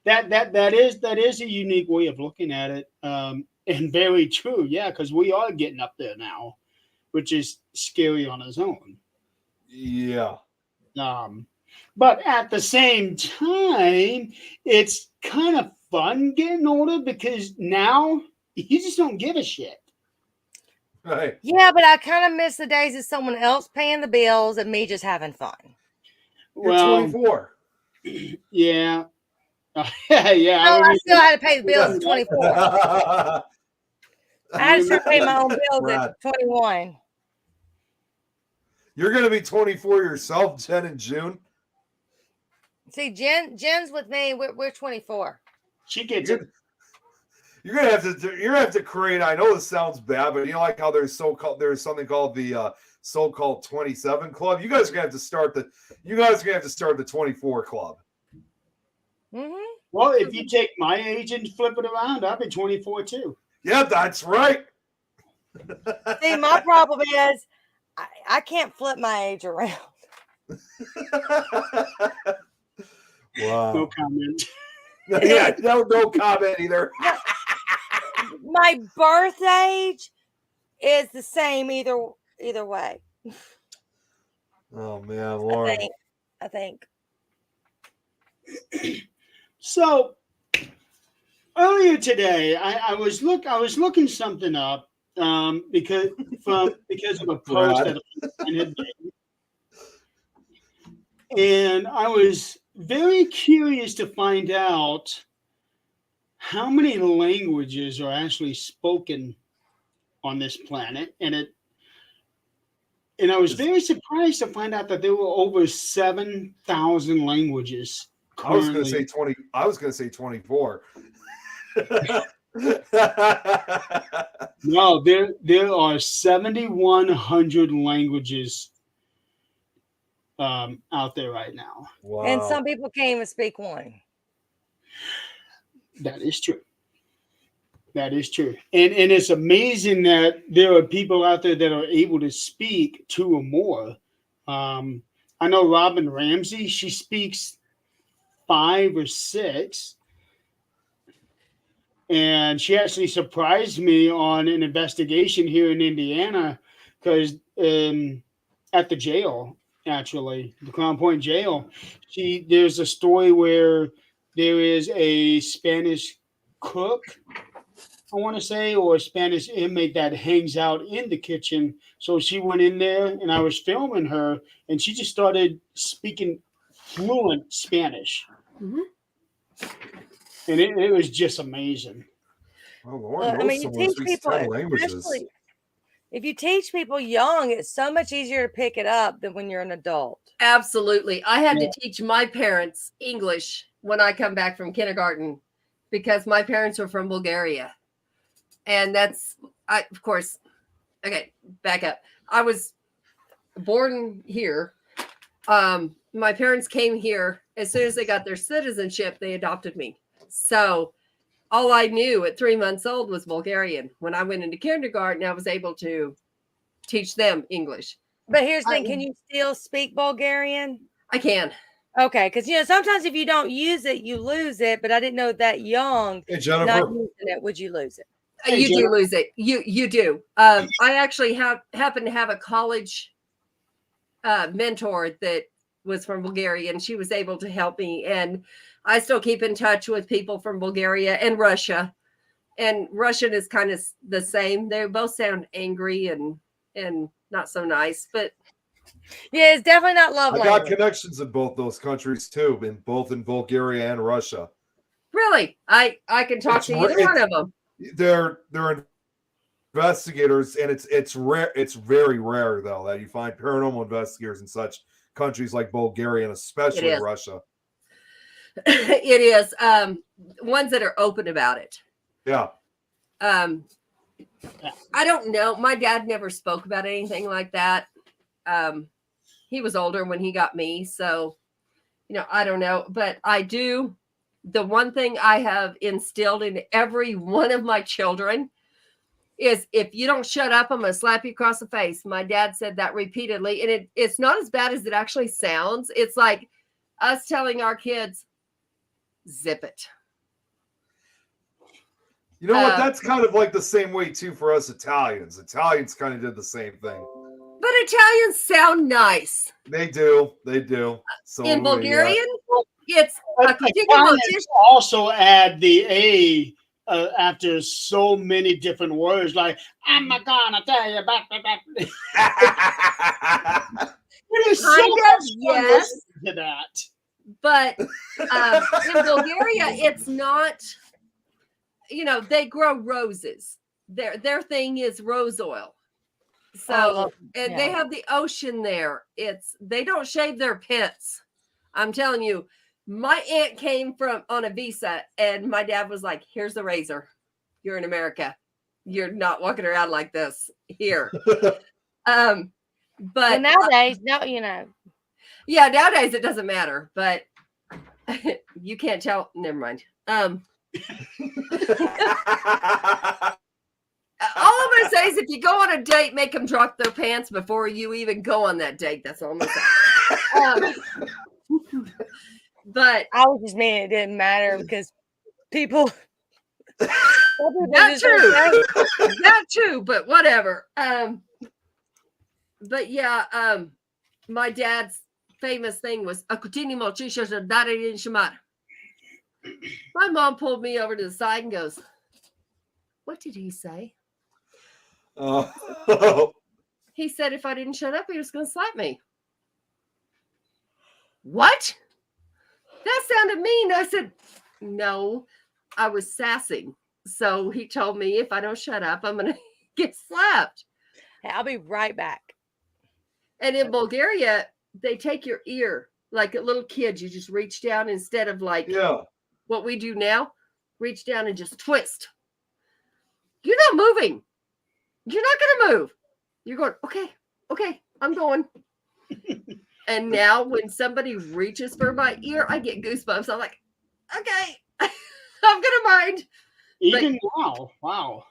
That is a unique way of looking at it, and very true. Yeah, because we are getting up there now, which is scary on its own. Yeah. But at the same time, it's kind of fun getting older because now you just don't give a shit. Right. Yeah, but I kind of miss the days of someone else paying the bills and me just having fun. You're Well, 24. yeah. Yeah. No, I remember- still had to pay the bills at 24. I had to start paying my own bills Brad. at 21. You're gonna be 24 yourself, Jen, in June. See, Jen's with me. We're 24. She gets it. You're gonna have to create. I know this sounds bad, but you know, like how there's something called the so-called 27 club. You guys are gonna have to start the 24 club. Mm-hmm. Well, if you take my age and flip it around, I'll be 24 too. Yeah, that's right. See, my problem is I can't flip my age around. Wow. No comment. Yeah, no comment either. My birth age is the same either way. Oh man, Lauren. I think. So earlier today, I was looking something up because of a post that a friend had made. And I was very curious to find out how many languages are actually spoken on this planet, and I was very surprised to find out that there were over 7,000 languages. I was going to currently. say 20. I was going to say 24. No, there are 7,100 languages out there right now. Wow. And some people can't even speak one. That is true. That is true. And it's amazing that there are people out there that are able to speak 2 or more. I know Robin Ramsey, she speaks 5 or 6. and she actually surprised me on an investigation here in Indiana because at the jail, actually, the Crown Point jail, there's a story where there is a Spanish cook, I want to say, or a Spanish inmate that hangs out in the kitchen. So she went in there, and I was filming her, and she just started speaking fluent Spanish, Mhm. and it was just amazing. Well, Lauren I mean, you Wilson teach speaks people, 10 languages. especially if you teach people young, it's so much easier to pick it up than when you're an adult. Absolutely. I had Yeah. to teach my parents English when I come back from kindergarten because my parents were from Bulgaria. And of course, okay, back up. I was born here. My parents came here as soon as they got their citizenship, they adopted me. So all I knew at 3 months old was Bulgarian. When I went into kindergarten, I was able to teach them English. But here's the thing, can you still speak Bulgarian? I can. Okay, because sometimes if you don't use it, you lose it. But I didn't know that young, Hey, not Jennifer. using it, would you lose it? Hey, You do Jennifer. lose it. You do. I actually happen to have a college mentor that was from Bulgaria, and she was able to help me. And I still keep in touch with people from Bulgaria and Russia. And Russian is kind of the same. They both sound angry and not so nice, but Yeah, it's definitely not love I got language. connections in both those countries too, in Bulgaria and Russia. really, I can talk It's to either one of them. They're investigators, and it's rare. It's very rare though that you find paranormal investigators in such countries like Bulgaria and especially is. Russia. It is ones that are open about it. Yeah. I don't know. My dad never spoke about anything like that. He was older when he got me, so I don't know, but I do. The one thing I have instilled in every one of my children is if you don't shut up, I'm going to slap you across the face. My dad said that repeatedly, and it's not as bad as it actually sounds. It's like us telling our kids, zip it. You know what? That's kind of like the same way too for us Italians. Italians kind of did the same thing. But Italians sound nice. They do. So In Bulgarian, it's But the Italians also add the A after so many different words, like "I'm gonna tell you about that." It is so Kind much of, fun yes. listening to that. But in Bulgaria, it's not. They grow roses. Their thing is rose oil. So and they have the ocean there. They don't shave their pits. I'm telling you, my aunt came on a visa, and my dad was like, "Here's the razor. You're in America. You're not walking around like this here." But nowadays, yeah, nowadays it doesn't matter. But you can't tell. Never mind. All I'm going to say is if you go on a date, make them drop their pants before you even go on that date. That's all I'm going to say. But I was just meaning it didn't matter because people. Not true. Not true, but whatever. But yeah, my dad's famous thing was my mom pulled me over to the side and goes, "What did he say?" He said if I didn't shut up, he was going to slap me. What? That sounded mean. I said, no, I was sassing. So he told me if I don't shut up, I'm going to get slapped. Hey, I'll be right back. And in Bulgaria, they take your ear like a little kid. You just reach down instead of like what we do now. Reach down and just twist. You're not moving. You're not going to move. You're going, okay, I'm going. And now when somebody reaches for my ear, I get goosebumps. I'm like, okay, I'm going to mind. Even now, wow.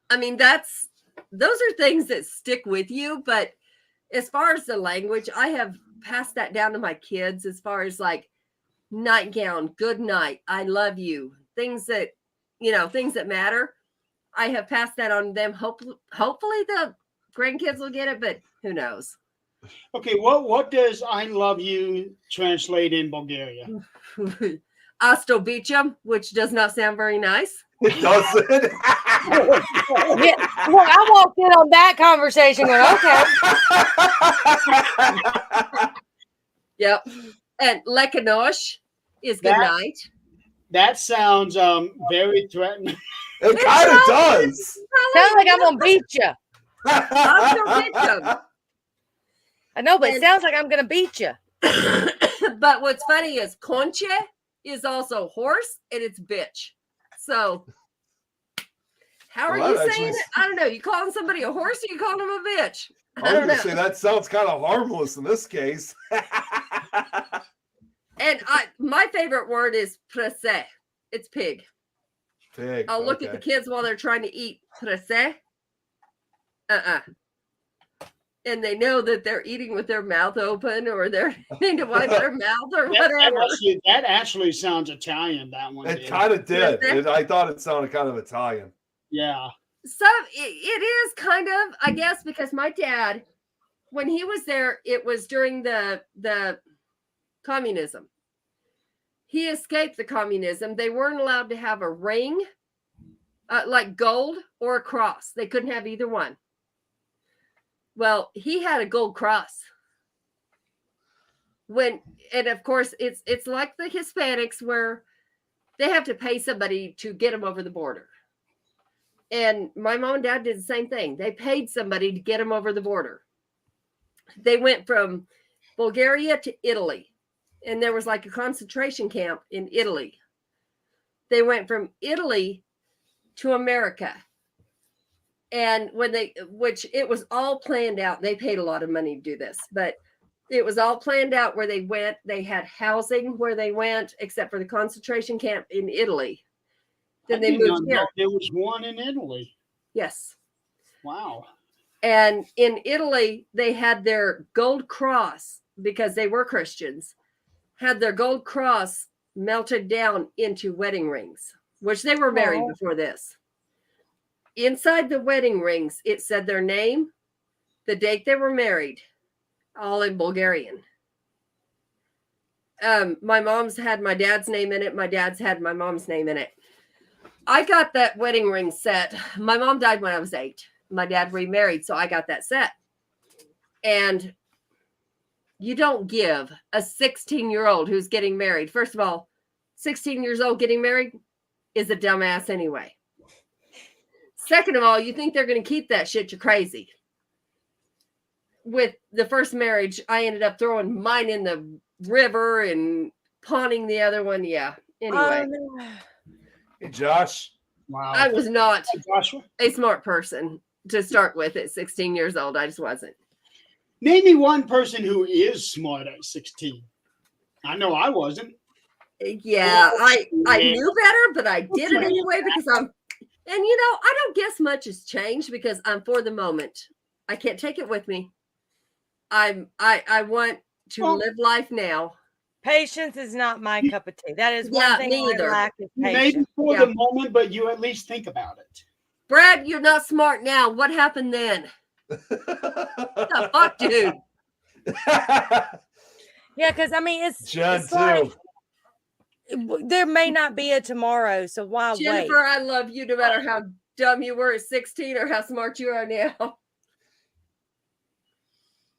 I mean, those are things that stick with you. But as far as the language, I have passed that down to my kids as far as like nightgown, good night, I love you, things that things that matter. I have passed that on them. Hopefully the grandkids will get it, but who knows? Okay, what does "I love you" translate in Bulgaria? Ostobichum, which does not sound very nice. It doesn't. Yeah, look, I walked in on that conversation going, okay. Yep. And lekanosh is good night. That sounds very threatening. It kind of does. Sounds like I'm gonna beat you. Ostobichum. I know, but it And- sounds like I'm gonna beat you. But what's funny is conche is also horse and it's bitch. So how are Well, you that saying actually- it? I don't know. You calling somebody a horse or you calling him a bitch? I I was don't gonna know. say that sounds kind of harmless in this case. And my favorite word is presse. It's pig. Pig. I'll look at the kids while they're trying to eat presse. And they know that they're eating with their mouth open or they're need to wipe their mouth or whatever. That actually sounds Italian. That one. It did. kind of did. Presse? I thought it sounded kind of Italian. Yeah. So it is kind of, I guess, because my dad, when he was there, it was during the communism. He escaped the communism. They weren't allowed to have a ring, like gold or a cross. They couldn't have either one. Well, he had a gold cross. And of course, it's like the Hispanics where they have to pay somebody to get them over the border. And my mom and dad did the same thing. They paid somebody to get them over the border. They went from Bulgaria to Italy, and there was like a concentration camp in Italy. They went from Italy to America. And which it was all planned out. They paid a lot of money to do this, but it was all planned out where they went. They had housing where they went, except for the concentration camp in Italy. Then they moved here. There was one in Italy. Yes. Wow. And in Italy, they had their gold cross, because they were Christians, had their gold cross melted down into wedding rings, which they were married Wow. before this. Inside the wedding rings, it said their name, the date they were married, all in Bulgarian. My mom's had my dad's name in it. My dad's had my mom's name in it. I got that wedding ring set. My mom died when I was 8. My dad remarried, so I got that set. And you don't give a 16-year-old who's getting married. First of all, 16 years old getting married is a dumbass anyway. Second of all, you think they're going to keep that shit, you're crazy. With the first marriage, I ended up throwing mine in the river and pawning the other one. Yeah. Anyway, Hey, Josh. Wow. I was not Joshua, a smart person to start with at 16 years old. I just wasn't. name me one person who is smart at 16. I know I wasn't. Yeah, I Yeah. knew better, but I did it anyway because and I don't guess much has changed because I'm for the moment. I can't take it with me. I want to Well, live life now. Patience is not my cup of tea. That is one Yeah, thing me I either. lack is Maybe patience. for Yeah. the moment, but you at least think about it. Brad, you're not smart now. What happened then? The fuck, dude? Yeah, because I mean, Jen, it's like, too. there may not be a tomorrow, so why wait? Jennifer, I love you no matter how dumb you were at 16 or how smart you are now.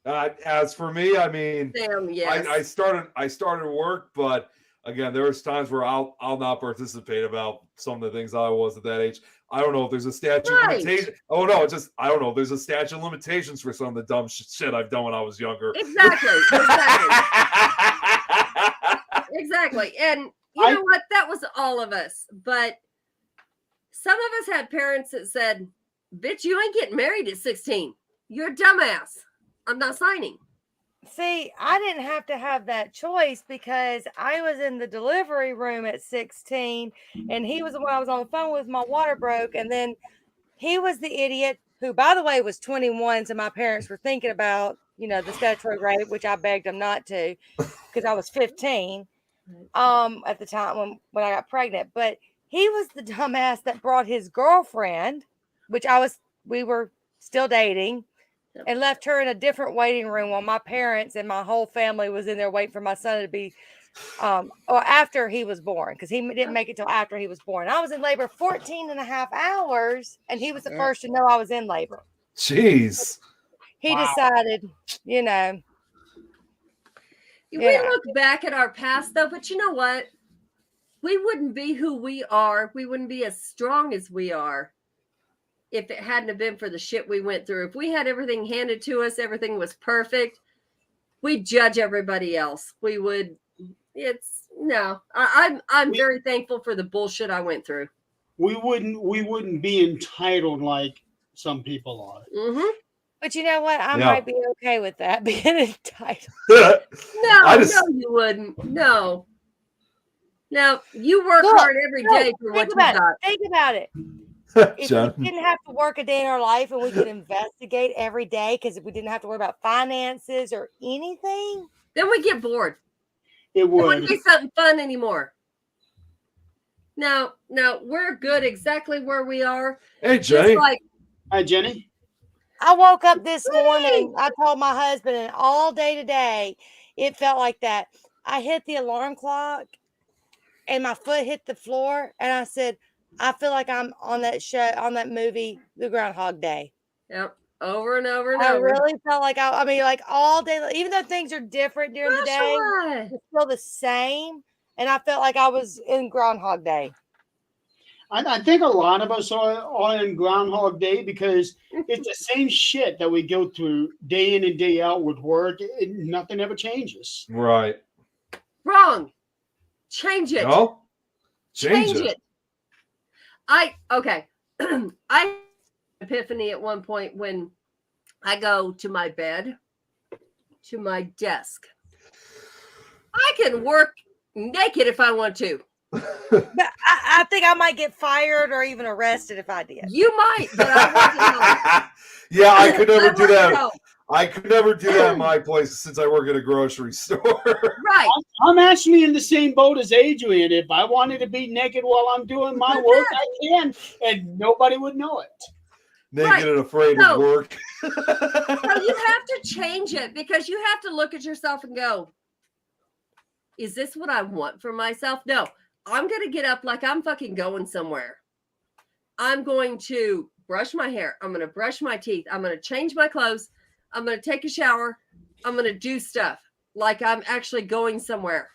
As for me, I mean, Sam, yes. I started work, but again, there was times where I'll not participate about some of the things I was at that age. I don't know if there's a statute of Right. limitation. Oh no, I don't know if there's a statute of limitations for some of the dumb shit I've done when I was younger. Exactly. Exactly. And you know what? That was all of us. But some of us had parents that said, bitch, you ain't getting married at 16. You're a dumbass. I'm not signing. See, I didn't have to have that choice because I was in the delivery room at 16 and he was the one I was on the phone with. My water broke. And then he was the idiot who, by the way, was 21. So my parents were thinking about, the statutory rape, which I begged them not to because I was 15 at the time when I got pregnant. But he was the dumbass that brought his girlfriend, which we were still dating, and left her in a different waiting room while my parents and my whole family was in there waiting for my son to be, or after he was born, because he didn't make it till after he was born. I was in labor 14 and a half hours, and he was the first to know I was in labor. Jeez. He decided, We look back at our past, though, but you know what? We wouldn't be who we are. We wouldn't be as strong as we are if it hadn't have been for the shit we went through. If we had everything handed to us, everything was perfect, we'd judge everybody else. We would. I'm very thankful for the bullshit I went through. We wouldn't be entitled like some people are. Mm-hmm. but you know what? I might be okay with that being entitled. No, you wouldn't. No. Now, you work hard every day for what you got. Think about it. If we didn't have to work a day in our life and we could investigate every day because we didn't have to worry about finances or anything, then we get bored. It would. It wouldn't be something fun anymore. Now we're good exactly where we are. Hey, Jenny. Hi, Jenny. I woke up this morning. I told my husband, and all day today, it felt like that. I hit the alarm clock, and my foot hit the floor, and I said, I feel like I'm on that show, on that movie, The Groundhog Day. Yep. Over and over and I over. really felt like I mean, like all day, even though things are different during the day, it's still the same. And I felt like I was in Groundhog Day. I think a lot of us are in Groundhog Day because it's the same shit that we go through day in and day out with work. Nothing ever changes. Right. Wrong. Change it. No? Change it. I had epiphany at one point when I go to my bed, to my desk. I can work naked if I want to. But I think I might get fired or even arrested if I did. You might, but I wouldn't. Yeah, I could never do that. I could never do that in my place since I work at a grocery store. Right. I'm actually in the same boat as Adrian. If I wanted to be naked while I'm doing my work, I can, and nobody would know it. Naked and afraid of work. So you have to change it because you have to look at yourself and go, is this what I want for myself? No, I'm going to get up like I'm fucking going somewhere. I'm going to brush my hair. I'm going to brush my teeth. I'm going to change my clothes. I'm going to take a shower. I'm going to do stuff like I'm actually going somewhere.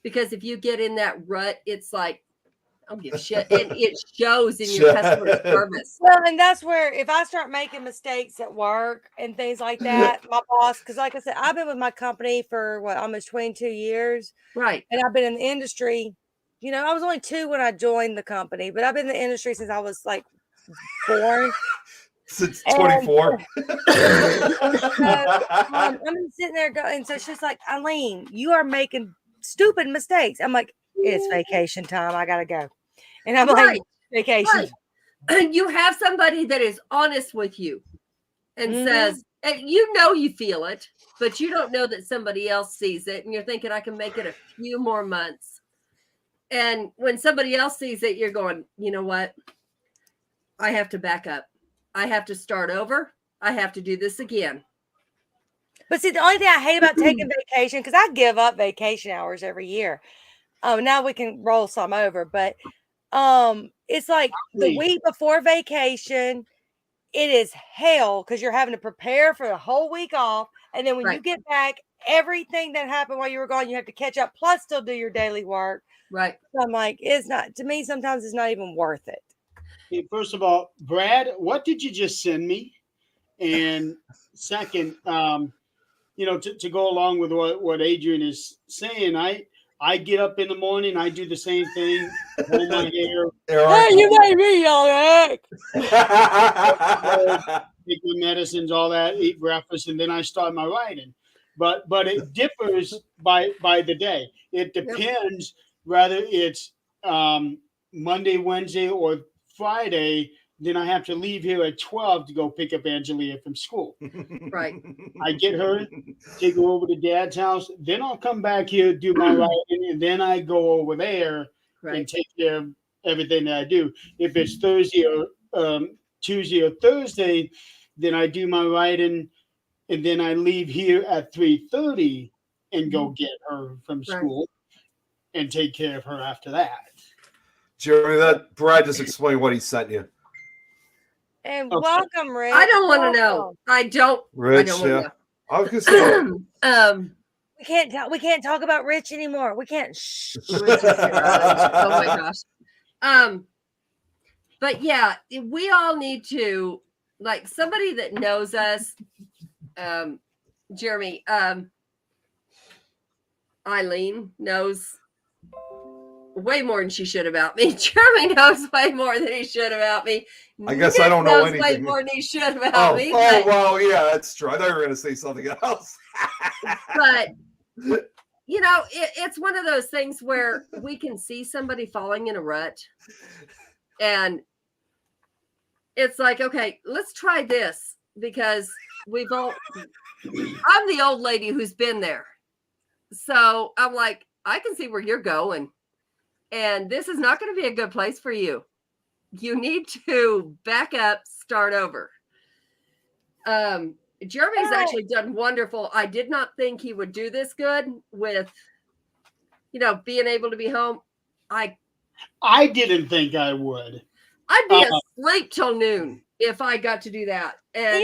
Because if you get in that rut, it's like, I don't give a shit. And it shows in your customer service. Well, and that's where if I start making mistakes at work and things like that, my boss, because like I said, I've been with my company for almost 22 years. Right. And I've been in the industry. I was only 2 when I joined the company, but I've been in the industry since I was like born. Since 24. I'm sitting there going, so she's like, Eileen, you are making stupid mistakes. I'm like, it's vacation time. I got to go. And I'm like, vacation. Right. You have somebody that is honest with you and says, and you feel it, but you don't know that somebody else sees it. And you're thinking, I can make it a few more months. And when somebody else sees it, you're going, you know what? I have to back up. I have to start over. I have to do this again. But see, the only thing I hate about taking vacation, because I give up vacation hours every year. Now we can roll some over, but it's like the week before vacation, it is hell because you're having to prepare for the whole week off. And then when you get back, everything that happened while you were gone, you have to catch up, plus still do your daily work. Right. So I'm like, it's not, to me, sometimes it's not even worth it. Okay, first of all, Brad, what did you just send me? And second, to go along with what Adrian is saying, I get up in the morning, I do the same thing, hold my hair. Hey, you made me yell at. Take my medicines, all that, eat breakfast, and then I start my writing. But it differs by the day. It depends whether it's Monday, Wednesday, or Friday. Then I have to leave here at 12 to go pick up Angelia from school. Right. I get her, take her over to Dad's house. Then I'll come back here, do my writing, and then I go over there and take care of everything that I do. If it's Thursday or Tuesday or Thursday, then I do my writing, and then I leave here at 3:30 and go get her from Right. school and take care of her after that. Jeremy, that Brad just explained what he sent you. And Okay. welcome, Rick. I don't want to know. Welcome. I don't. Rich, I don't yeah. want I was gonna say, to. We can't talk. We can't talk about Rich anymore. We can't. Shh. Oh my gosh. But yeah, we all need to, like, somebody that knows us, Jeremy, Eileen knows way more than she should about me. Jeremy knows way more than he should about me. I guess Nick I don't know knows way anything. more than he should about me. oh, well, yeah, that's true. I thought you were gonna say something else. But you know, it's one of those things where we can see somebody falling in a rut, and it's like, okay, let's try this, because I'm the old lady who's been there. So I'm like, I can see where you're going, and this is not going to be a good place for you. You need to back up, start over. Jeremy's actually done wonderful. I did not think he would do this good with, being able to be home. I didn't think I would. I'd be asleep till noon if I got to do that. And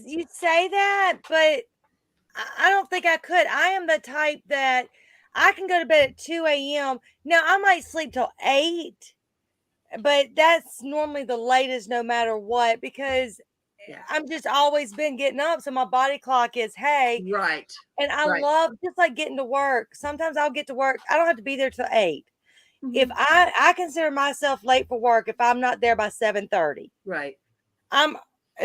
You say that, but I don't think I could. I am the type that I can go to bed at 2 a.m. Now, I might sleep till 8, but that's normally the latest no matter what, because I'm just always been getting up. So my body clock is, hey. Right. And I love just like getting to work. Sometimes I'll get to work. I don't have to be there till 8. Mm-hmm. If I consider myself late for work if I'm not there by 7:30. Right.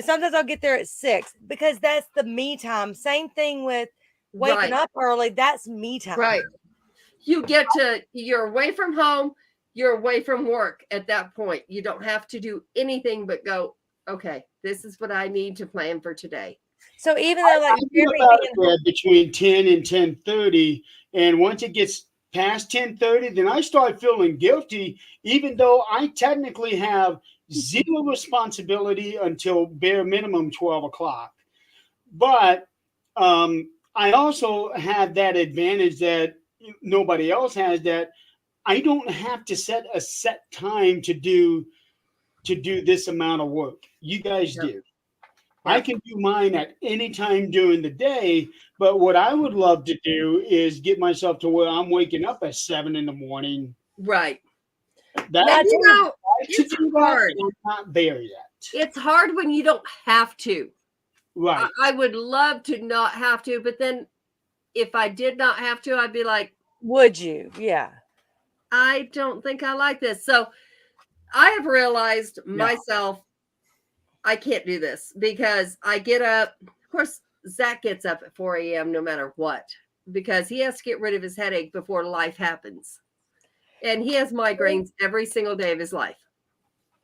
Sometimes I'll get there at 6 because that's the me time. Same thing with waking up early. That's me time. Right. You're away from home. You're away from work at that point. You don't have to do anything but go, okay, this is what I need to plan for today. So even though I do about it between 10 and 10:30, and once it gets past 10:30, then I start feeling guilty, even though I technically have zero responsibility until bare minimum 12 o'clock. But I also have that advantage that nobody else has, that I don't have to set a set time to do this amount of work. You guys do. I can do mine at any time during the day, but what I would love to do is get myself to where I'm waking up at 7 in the morning. Right. That's it's hard. I'm not there yet. It's hard when you don't have to. Right. I would love to not have to, but then if I did not have to, I'd be like, would you? Yeah. I don't think I like this. So I have realized myself, I can't do this because I get up. Of course, Zach gets up at 4 a.m. no matter what, because he has to get rid of his headache before life happens. And he has migraines every single day of his life.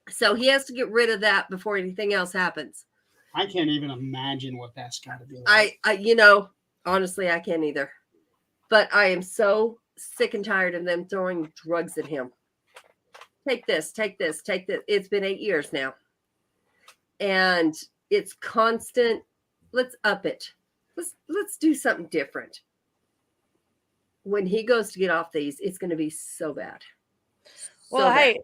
So he has to get rid of that before anything else happens. I can't even imagine what that's got to be like. I honestly, I can't either. But I am so sick and tired of them throwing drugs at him. Take this, take this, take this. It's been 8 years now. And it's constant. Let's up it. Let's do something different. When he goes to get off these, it's going to be so bad. Well, hey,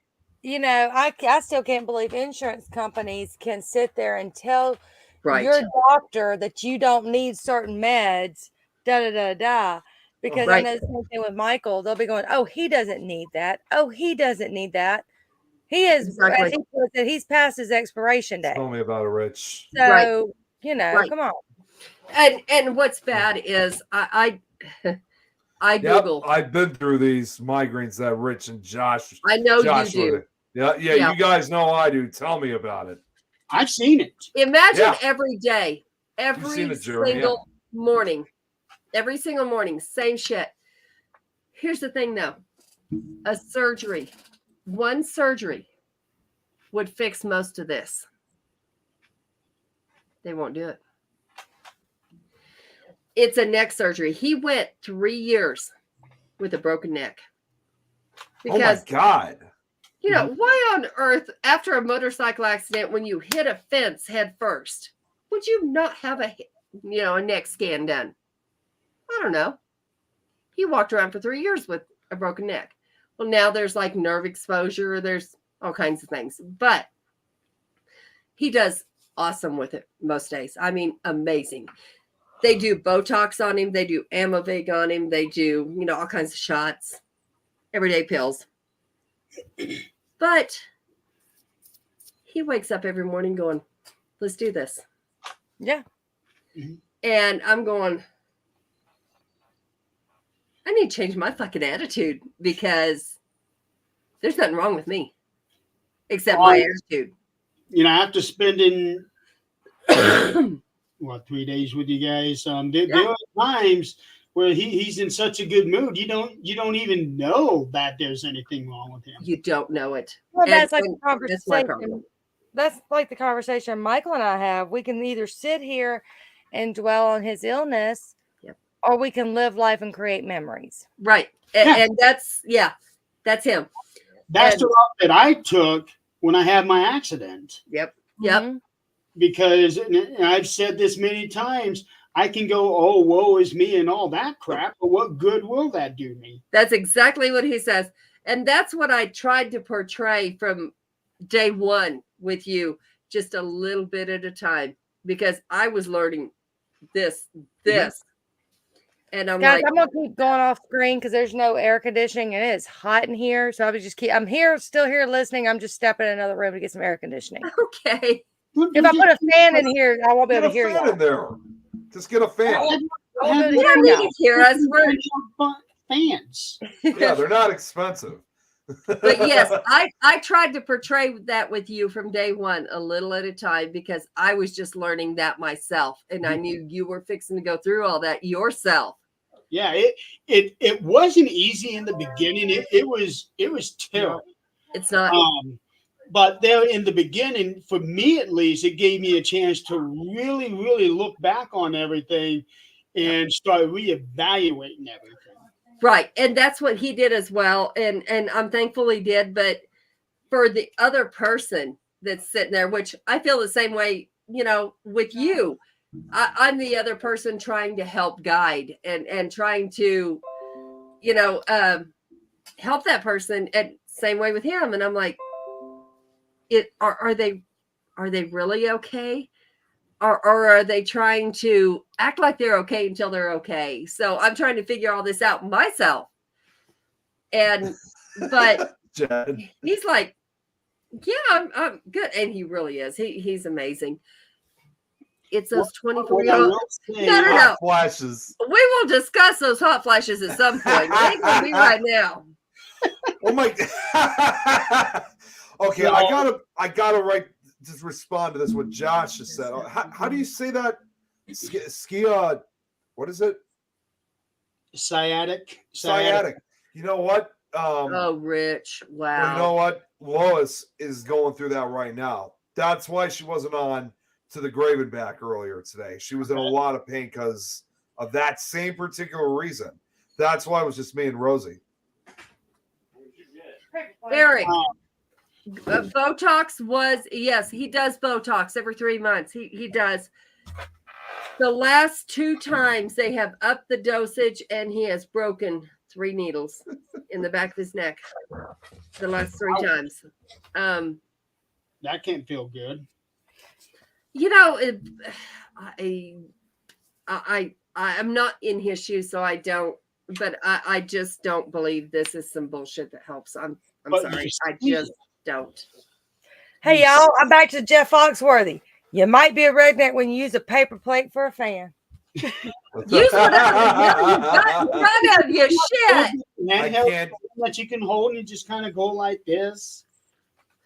I still can't believe insurance companies can sit there and tell your doctor that you don't need certain meds, because I know the same thing with Michael. They'll be going, oh, he doesn't need that. Oh, he doesn't need that. He is, as he puts it, he's past his expiration date. Tell me about it, Rich. So, come on. And what's bad is I Google. I've been through these migraines that Rich and Josh. I know you do. Yeah. You guys know I do. Tell me about it. I've seen it. Imagine every day, Jeremy, single morning, every single morning, same shit. Here's the thing, though. One surgery would fix most of this. They won't do it. It's a neck surgery. He went 3 years with a broken neck. Oh my God. You know, why on earth, after a motorcycle accident, when you hit a fence head first, would you not have a neck scan done? I don't know. He walked around for 3 years with a broken neck. Well, now there's like nerve exposure. There's all kinds of things, but he does awesome with it most days. I mean, amazing. They do Botox on him. They do Amovig on him. They do, all kinds of shots, everyday pills. But he wakes up every morning going, let's do this. Yeah. And I'm going, I need to change my fucking attitude because there's nothing wrong with me except my attitude. After spending 3 days with you guys, there are times where he's in such a good mood. You don't even know that there's anything wrong with him. You don't know it. Well, And- that's like and the conversation. that's my problem. That's like the conversation Michael and I have. We can either sit here and dwell on his illness, Yep. or we can live life and create memories. Right. And that's him. That's And- the route that I took when I had my accident. Yep. Mhm. Because, and I've said this many times, I can go, oh, woe is me and all that crap, but what good will that do me? That's exactly what he says. And that's what I tried to portray from day one with you, just a little bit at a time, because I was learning this. And I'm Guys, like, I'm gonna keep going off screen because there's no air conditioning and it is hot in here. So I'm still here listening. I'm just stepping in another room to get some air conditioning. okay. If I put a fan in here, I won't be Get able a to hear fan you. in there. Just get a fan. I won't be You able to don't hear need y'all. to hear us. We're, fans. Yeah, they're not expensive. but yes, I tried to portray that with you from day one, a little at a time, because I was just learning that myself, and I knew you were fixing to go through all that yourself. Yeah, it wasn't easy in the beginning. It was terrible. It's not. But there in the beginning, for me at least, it gave me a chance to really, really look back on everything and start reevaluating everything. Right. And that's what he did as well. And I'm thankful he did. But for the other person that's sitting there, which I feel the same way, with you, I'm the other person trying to help guide and trying to, help that person. And same way with him. And I'm like, are they really okay? Or are they trying to act like they're okay until they're okay? So I'm trying to figure all this out myself. But Jen. he's like, yeah, I'm good. And he really is. He's amazing. It's those 24-year-old. No. Hot flashes. We will discuss those hot flashes at some point. It ain't gonna be right now. Oh my. Okay, I gotta just respond to this. What Josh just said. How do you say that? Skia. What is it? Sciatic. You know what? Oh, Rich. Wow. Well, you know what? Lois is going through that right now. That's why she wasn't on to the Gravenback earlier today. She was in a lot of pain because of that same particular reason. That's why it was just me and Rosie. Eric. Botox yes, he does Botox every 3 months. He does. The last 2 times they have upped the dosage, and he has broken 3 needles in the back of his neck. The last 3 times. That can't feel good. I'm not in his shoes, so I don't. But I just don't believe this is some bullshit that helps. I'm But sorry. you I see- just don't. Hey, y'all, I'm back to Jeff Foxworthy. You might be a redneck when you use a paper plate for a fan. Use whatever the hell you got in front of you. Shit. I Handheld can't. that you can hold and just kind of go like this.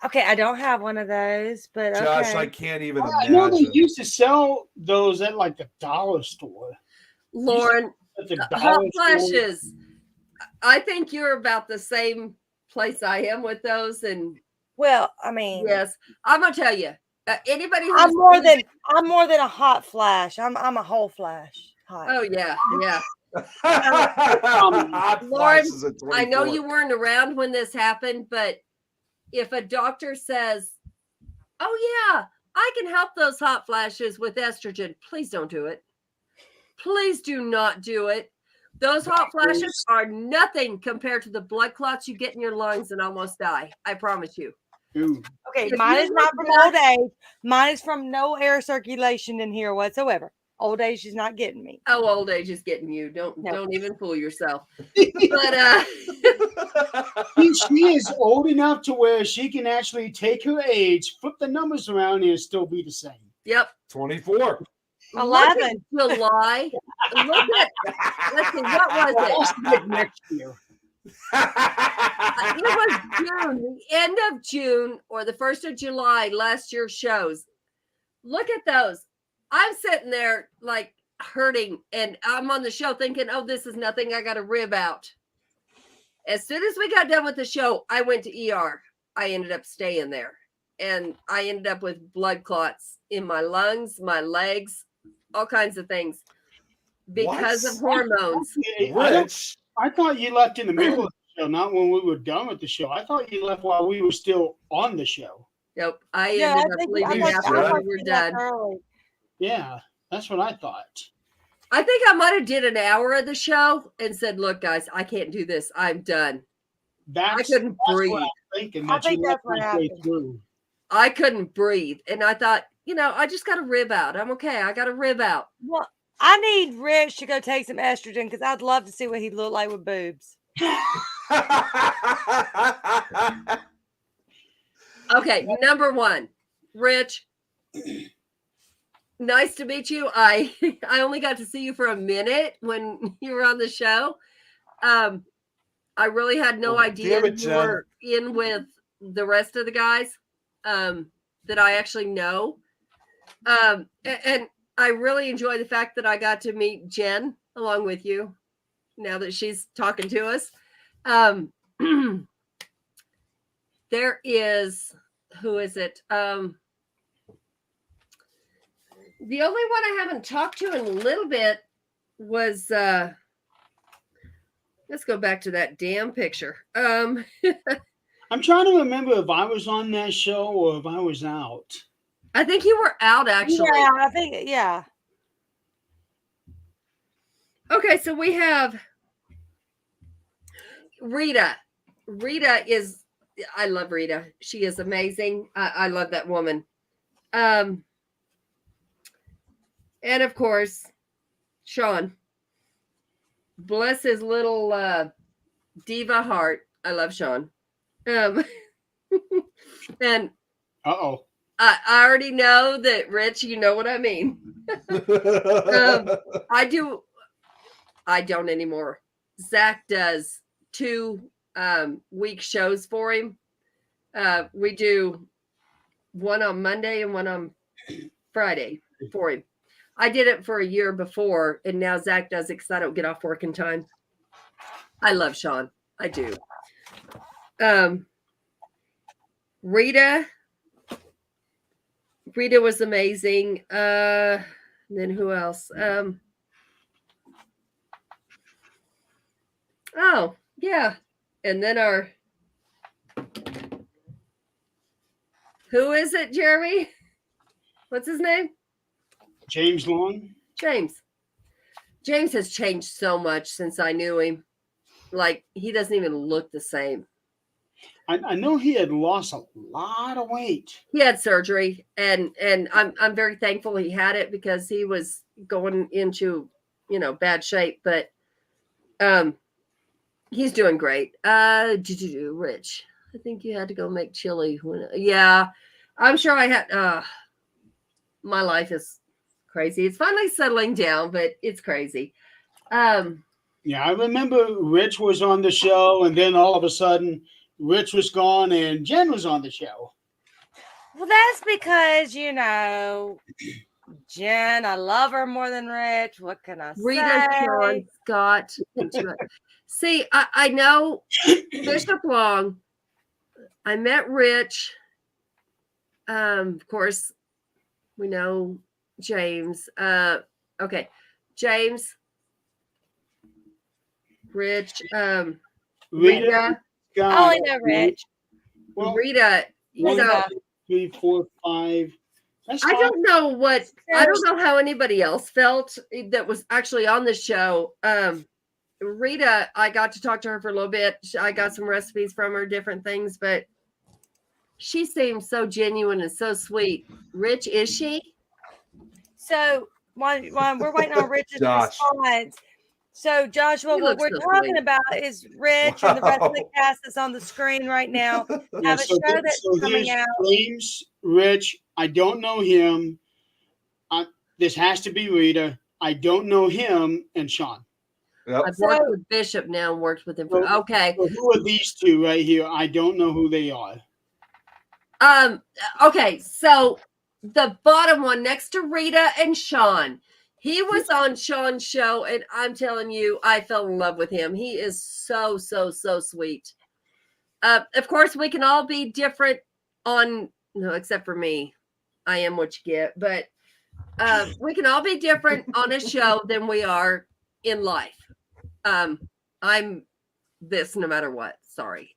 Okay, I don't have one of those, but okay. Josh, I can't even I know they imagine. used to sell those at like the dollar store. Lauren, At the hot dollar store. flashes. I think you're about the same place I am with those. And Well, I mean, yes, I'm gonna tell you, anybody who's I'm more than a hot flash. I'm a whole flash. Hot. oh yeah. Hot Lauren, flashes at I know 24. you weren't around when this happened, but if a doctor says, "Oh yeah, I can help those hot flashes with estrogen," please don't do it. Please do not do it. Those hot flashes are nothing compared to the blood clots you get in your lungs and almost die. I promise you. Ooh. Okay, If mine you is not look from at- old age. Mine is from no air circulation in here whatsoever. Old age is not getting me. Oh, old age is getting you. Don't No. don't even fool yourself. But She is old enough to where she can actually take her age, flip the numbers around, and still be the same. yep. 24. 11. Look at July. Look at let's see, what was Well, it? I'll see it next year. It was June, the end of June or the 1st of July, last year's shows. Look at those. I'm sitting there like hurting, and I'm on the show thinking, oh, this is nothing. I got a rib out. As soon as we got done with the show, I went to ER. I ended up staying there, and I ended up with blood clots in my lungs, my legs, all kinds of things because of hormones. Rich. I thought you left in the middle of the show, not when we were done with the show. I thought you left while we were still on the show. Nope. I Yeah, ended up I leaving thought- after I we thought were you left done. early. Yeah, that's what I thought. I think I might have did an hour of the show and said, look, guys, I can't do this. I'm done. I couldn't breathe. What I'm thinking. I That think you that's left what halfway happened. through. I couldn't breathe. And I thought, I just got a rib out. I'm okay. I got a rib out. Well, I need Rich to go take some estrogen because I'd love to see what he'd look like with boobs. Okay, number one, Rich. Nice to meet you. I only got to see you for a minute when you were on the show. I really had no Oh, idea damn it, you Jen. were in with the rest of the guys that I actually know. And I really enjoy the fact that I got to meet Jen along with you now that she's talking to us. There is, who is it? The only one I haven't talked to in a little bit was let's go back to that damn picture. I'm trying to remember if I was on that show or if I was out. I think you were out actually. Yeah, I think, yeah. Okay, so we have Rita. Rita is, I love Rita. She is amazing. I love that woman. And of course, Sean. Bless his little diva heart. I love Sean. And Uh-oh. I already know that, Rich, you know what I mean. I don't anymore. Zach does 2 week shows for him. We do one on Monday and one on Friday for him. I did it for a year before, and now Zach does it because I don't get off work in time. I love Sean. I do. Rita was amazing. Then who else? Oh, yeah. And then who is it, Jeremy? What's his name? James Long. James. James has changed so much since I knew him. Like, he doesn't even look the same. I know he had lost a lot of weight. He had surgery, and I'm very thankful he had it because he was going into, bad shape, but he's doing great. Rich, I think you had to go make chili. Yeah, I'm sure I had. My life is crazy. It's finally settling down, but it's crazy. Yeah, I remember Rich was on the show, and then all of a sudden, Rich was gone, and Jen was on the show. Well, that's because, Jen, I love her more than Rich. What can I Rita, say? Sean, Scott. See, I know Bishop Long. I met Rich. Of course, we know James. Okay, James, Rich, Rita, Rita. I only know Rich. Well, Rita, you one, know, two, 3, 4, 5. That's I fine. don't know what I don't know how anybody else felt that was actually on the show. Rita, I got to talk to her for a little bit. I got some recipes from her, different things, but she seems so genuine and so sweet. Rich, is she? So while we're waiting on Rich's Josh. response, so Joshua, He what looks we're so talking sweet. about is Rich and the rest of the Wow. cast that's on the screen right now Yeah, have a show that's coming here's out. James, Rich. I don't know him. This has to be Rita. I don't know him and Sean. Yep. I've worked So- with Bishop now and worked with him. So- Okay. So who are these two right here? I don't know who they are. Okay, so the bottom one next to Rita and Sean. He was on Sean's show, and I'm telling you, I fell in love with him. He is so, so, so sweet. Of course, we can all be different except for me. I am what you get, but we can all be different on a show than we are in life. I'm this no matter what. Sorry.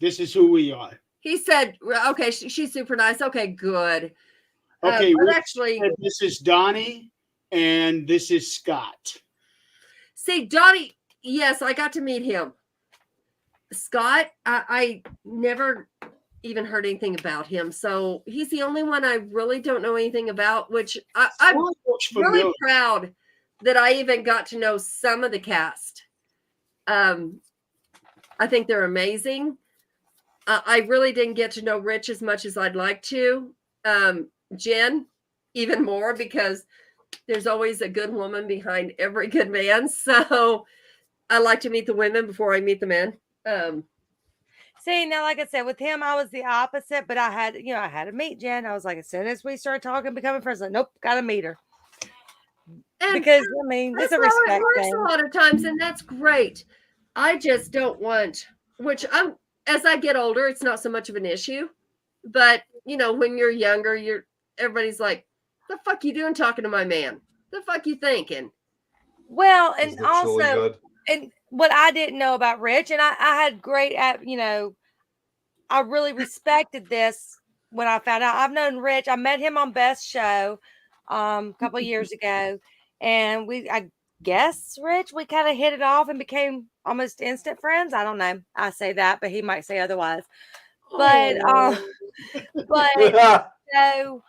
This is who we are. He said, okay, she's super nice. Okay, good. Okay, But Rich actually, said this is Donnie and this is Scott. see, Donnie, yes, I got to meet him. Scott, I never even heard anything about him. So he's the only one I really don't know anything about, which I'm Scott looks familiar. really proud that I even got to know some of the cast. I think they're amazing. I really didn't get to know Rich as much as I'd like to. Jen, even more, because there's always a good woman behind every good man. So I like to meet the women before I meet the men. See, now, like I said, with him, I was the opposite, but I had to meet Jen. I was like, as soon as we started talking, becoming friends, like, nope, gotta meet her. And Because I mean, that's it's a how it respect works thing. a lot of times, and that's great. I just don't want, as I get older, it's not so much of an issue. But when you're younger, everybody's like, "The fuck you doing talking to my man? The fuck you thinking?" Well, Is and the chili also, good? and what I didn't know about Rich, and I had great I really respected this when I found out. I've known Rich. I met him on Beth's show a couple of years ago, and I guess Rich, we kind of hit it off and became almost instant friends. I don't know. I say that, but he might say otherwise. But but so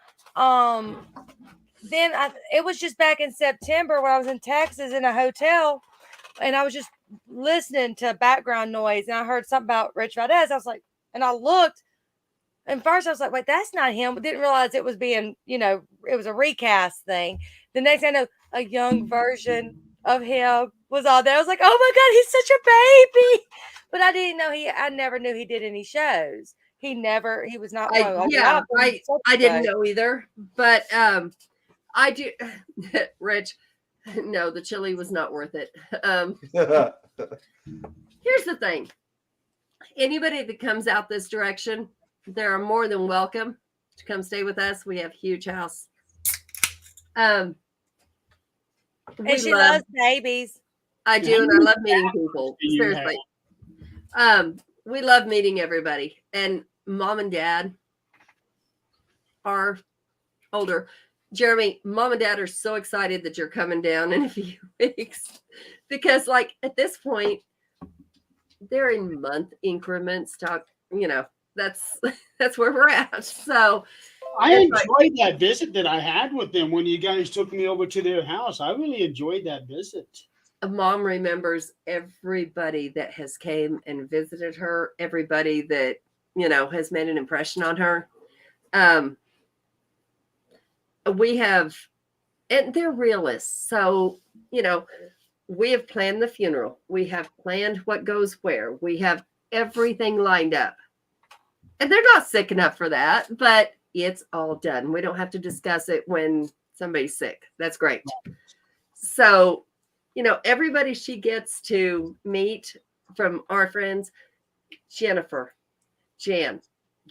then it was just back in September when I was in Texas in a hotel, and I was just listening to background noise, and I heard something about Rich Valdez. I was like, and I looked, and first I was like, wait, that's not him. But didn't realize it was being, it was a recast thing. The next thing I know, a young version of him was on there. I was like, oh my God, he's such a baby. But I didn't know I never knew he did any shows. He was not. I didn't know either, but I do. Rich, no, the chili was not worth it. Here's the thing: anybody that comes out this direction, they're more than welcome to come stay with us. We have a huge house. And she loves babies. I do, and I love meeting people. Seriously. We love meeting everybody. And mom and dad are older. Jeremy, mom and dad are so excited that you're coming down in a few weeks because, at this point, they're in month increments. That's where we're at. So I enjoyed that visit that I had with them when you guys took me over to their house. I really enjoyed that visit. Mom remembers everybody that has came and visited her, everybody that, has made an impression on her. We have, and they're realists. So, we have planned the funeral. We have planned what goes where. We have everything lined up. And they're not sick enough for that, but it's all done. We don't have to discuss it when somebody's sick. That's great. So, everybody she gets to meet from our friends, Jennifer, Jan,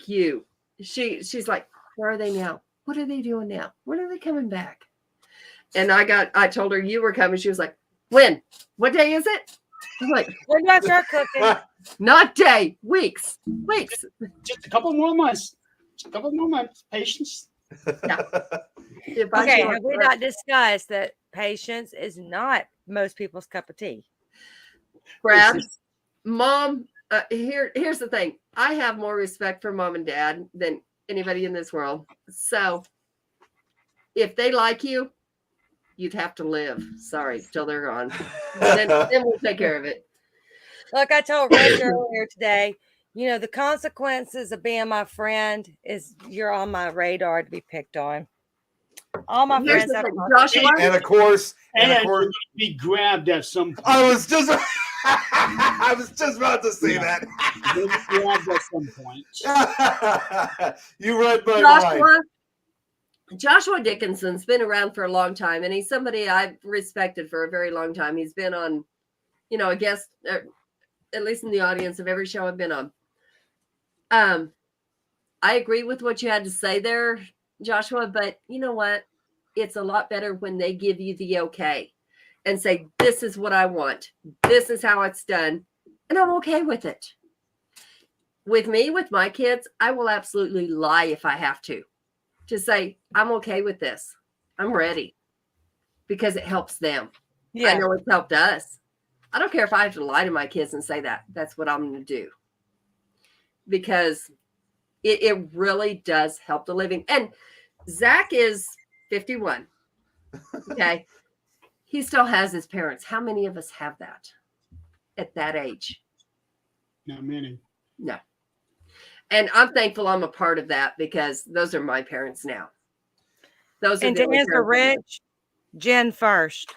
you, she's like, where are they now? What are they doing now? When are they coming back? And I told her you were coming. She was like, when? What day is it? I'm like, When do I start cooking? not day, weeks. Just a couple more months. Just a couple more months. Patience. If I Okay, show have up we first- not discussed that patience is not most people's cup of tea? Brad, mom, here's the thing. I have more respect for mom and dad than anybody in this world. So if they like you, you'd have to live. Sorry, till they're gone. Then we'll take care of it. Like I told Rich earlier today, you know, the consequences of being my friend is you're on my radar to be picked on. All my Here's friends the have thing, consequences. Joshua. and of course, And and of you're course, gonna be grabbed at some point. I was just I was just about to say You're gonna be grabbed at some point. that. You read my mind. Joshua Dickinson's been around for a long time, and he's somebody I've respected for a very long time. He's been on, you know, a guest, at least in the audience of every show I've been on. I agree with what you had to say there, Joshua, but you know what? It's a lot better when they give you the okay and say, this is what I want. This is how it's done. And I'm okay with it. With me, with my kids, I will absolutely lie if I have to say, I'm okay with this. I'm ready, because it helps them. I Yeah. know it's helped us. I don't care if I have to lie to my kids and say that. That's what I'm going to do, because it really does help the living. And Zach is 51. Okay. He still has his parents. How many of us have that at that age? Not many. No. And I'm thankful I'm a part of that, because those are my parents now. Those are And the to only answer parents I know. Rich, Jen first.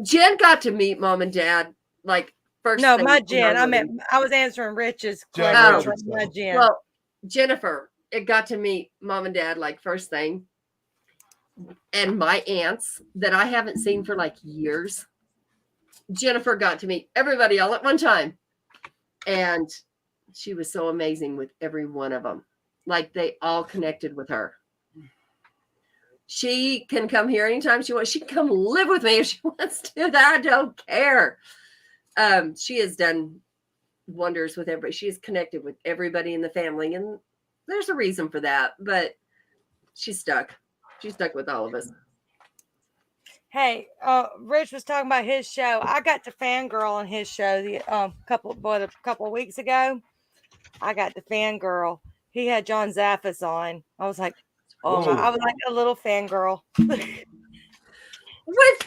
Jen got to meet mom and dad like first. No, thing my in Jen. our I living. meant I was answering Rich's Jen question. Richardson. My Jen. Well, Jennifer, it got to meet mom and dad like first thing. And my aunts that I haven't seen for like years. Jennifer got to meet everybody all at one time. And she was so amazing with every one of them. Like they all connected with her. She can come here anytime she wants. She can come live with me if she wants to. I don't care. She has done wonders with everybody. She has connected with everybody in the family. And there's a reason for that. But she's stuck. She's stuck with all of us. Hey, Rich was talking about his show. I got to fangirl on his show a couple of weeks ago. I got to fangirl. He had John Zaffis on. I was like, oh my! I was like a little fangirl. With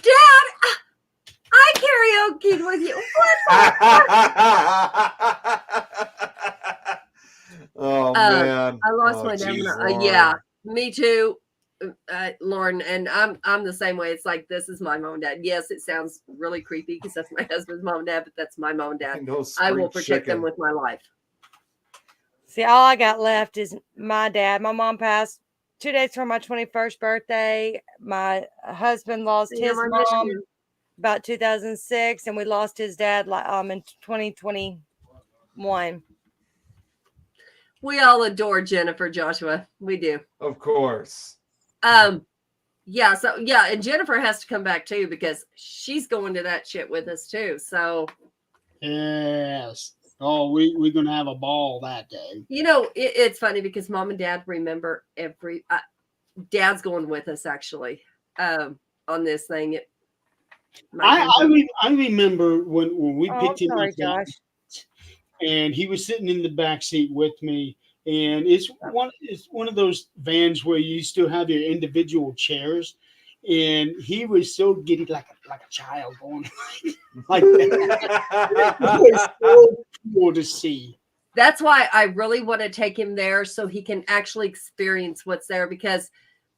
Dad, I karaoke'd with you. Oh man, I lost Oh, my dad. geez, Yeah, Lauren. me too, Lauren. And I'm the same way. It's like, this is my mom and dad. Yes, it sounds really creepy because that's my husband's mom and dad, but that's my mom and dad. No I will spring protect them chicken. with my life. See, all I got left is my dad. My mom passed 2 days from my 21st birthday. My husband lost See, you're his my mom Michigan. about 2006, and we lost his dad in 2021. We all adore Jennifer, Joshua. We do. Of course. Yeah, so yeah, and Jennifer has to come back too, because she's going to that shit with us too. So Yes. Oh, we're gonna have a ball that day. you know, it's funny because mom and dad remember every. Dad's going with us actually on this thing. I remember when we Oh, I'm picked him sorry, up, Josh. and he was sitting in the back seat with me. And it's one of those vans where you still have your individual chairs, and he was so giddy like a child going like that. It was so cool to see. That's why I really want to take him there so he can actually experience what's there, because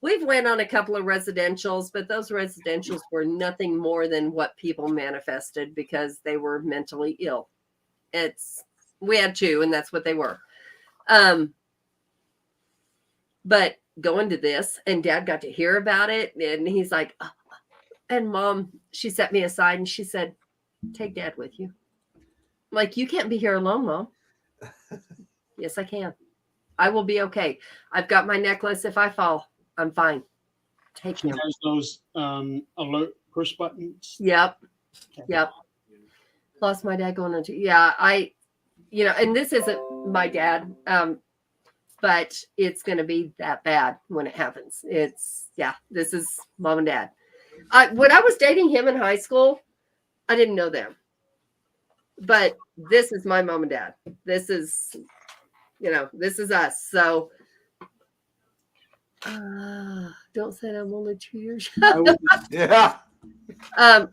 we've went on a couple of residentials, but those residentials were nothing more than what people manifested because they were mentally ill. We had two, and that's what they were. But going to this, and Dad got to hear about it, and he's like, oh. And Mom, she set me aside and she said, take Dad with you. I'm like, you can't be here alone, Mom. Yes, I can. I will be okay. I've got my necklace. If I fall, I'm fine. Take He him. has those alert push buttons. Yep. Yep. Lost my dad going into, and this isn't my dad, but it's going to be that bad when it happens. This is mom and dad. When I was dating him in high school, I didn't know them, but this is my mom and dad. This is, this is us. So don't say I'm only 2 years. Yeah.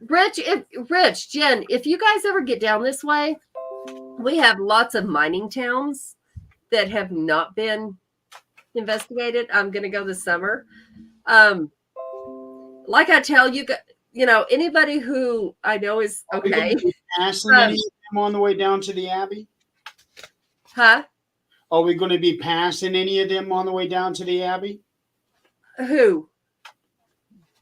Rich, Jen, if you guys ever get down this way, we have lots of mining towns that have not been investigated. I'm going to go this summer. Like I tell you, anybody who I know is okay. Passing any of them on the way down to the Abbey? Huh? Are we going to be passing any of them on the way down to the Abbey? Who?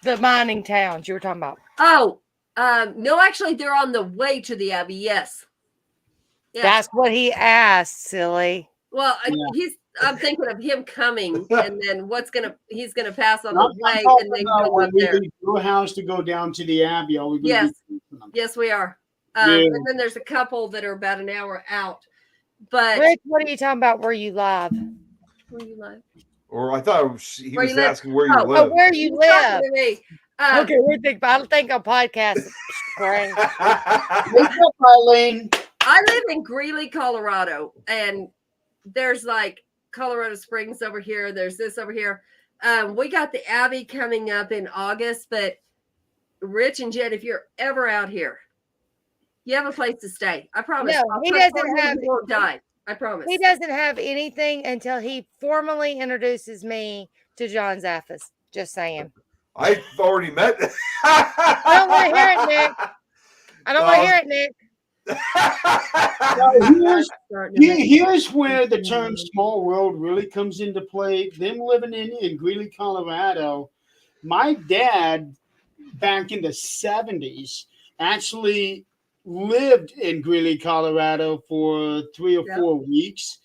The mining towns you were talking about. Oh, no, actually, they're on the way to the Abbey. Yes. Yeah. That's what he asked, silly. Well, Yeah. I'm thinking of him coming, and then he's gonna pass on the I'm way, talking and then about go when up we there. leave your house to go down to the Abbey. Are we going Yes. to be passing them? Yes, we are. Yeah. And then there's a couple that are about an hour out. But Rich, what are you talking about where you live? where you live? Or I thought he Where was you live? asking where you Oh, live. Where you He's live. talking to me. Okay, I don't think a podcast. Frank. What's up, Eileen? I live in Greeley, Colorado, and there's like Colorado Springs over here. There's this over here. We got the Abbey coming up in August, but Rich and Jen, if you're ever out here, you have a place to stay. I promise. No, he doesn't have. You won't die. I promise. He doesn't have anything until he formally introduces me to John Zaffis. Just saying. I've already met. I don't want to hear it, Nick. I don't want to hear it, Nick. Here's where the term small world really comes into play. Them living in Greeley, Colorado. My dad, back in the 70s, actually lived in Greeley, Colorado for 3 or 4 weeks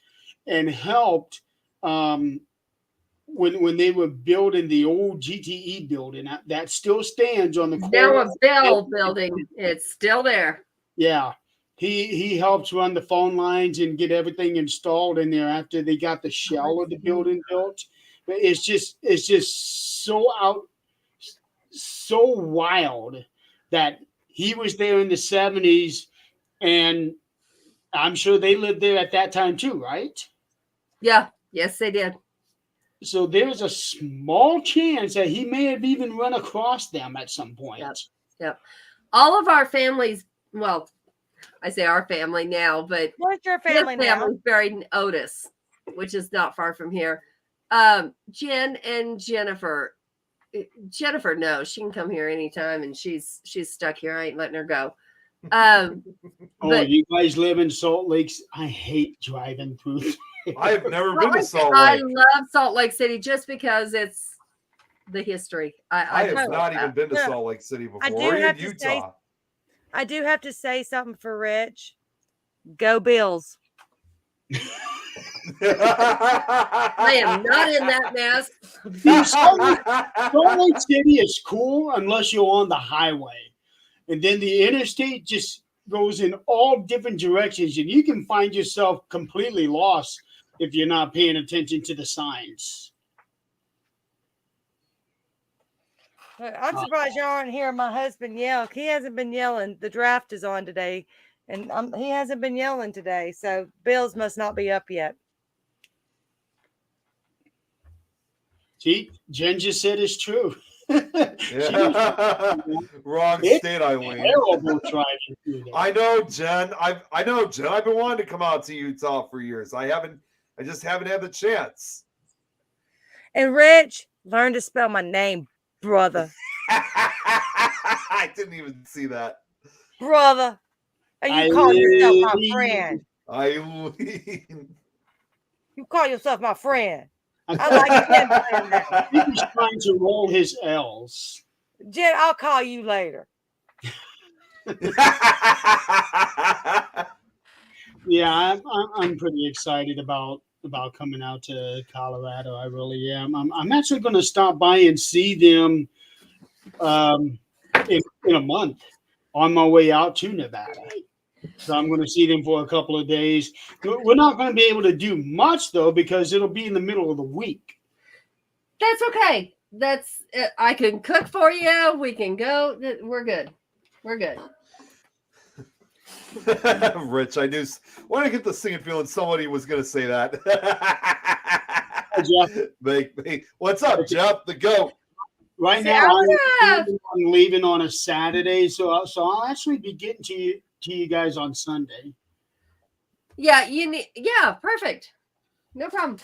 and helped when they were building the old GTE building. That still stands on the Now corner. a Bell building. It's still there. Yeah. He helped run the phone lines and get everything installed in there after they got the shell of the building built. But it's just so wild that he was there in the 70s, and I'm sure they lived there at that time too, right? Yeah. Yes, they did. So there's a small chance that he may have even run across them at some point. Yep. All of our families, well, I say our family now, but What's your his family now? family's buried in Otis, which is not far from here. Jen and Jennifer. Jennifer knows she can come here anytime, and she's stuck here. I ain't letting her go. Oh, But- you guys live in Salt Lakes? I hate driving through. I've never been to Salt I Lake. love Salt Lake City just because it's the history. I just have love not that. even been to No, Salt Lake City before, I do or have in to say- Utah. I do have to say something for Rich. Go Bills. I am not in that mess. Salt Lake City is cool unless you're on the highway. And then the interstate just goes in all different directions, and you can find yourself completely lost if you're not paying attention to the signs. I'm surprised y'all aren't hearing my husband yell. He hasn't been yelling. The draft is on today, and he hasn't been yelling today. So Bills must not be up yet. See, Jen just said it's true. Yeah. Wrong It's state I went. Terrible driving through there. I know, Jen. I know, Jen. I've been wanting to come out to Utah for years. I just haven't had the chance. And Rich, learn to spell my name, brother. I didn't even see that. Brother. And you call yourself my Eileen. friend. Eileen. You call yourself my friend. I like Jen saying that. He was trying to roll his L's. Jen, I'll call you later. Yeah, I'm pretty excited about coming out to Colorado. I really am. I'm actually going to stop by and see them in a month. on my way out to Nevada. So I'm going to see them for a couple of days. We're not going to be able to do much though because it'll be in the middle of the week. That's okay. That's I can cook for you. We can go. We're good. We're good. Rich, I knew. When I get the singing feeling, somebody was going to say that. Jeff. What's up, Jeff? The goat. Right See, now, Jeff. I'm leaving on a Saturday, so I'll actually be getting to you guys on Sunday. Yeah, yeah, perfect. No problem.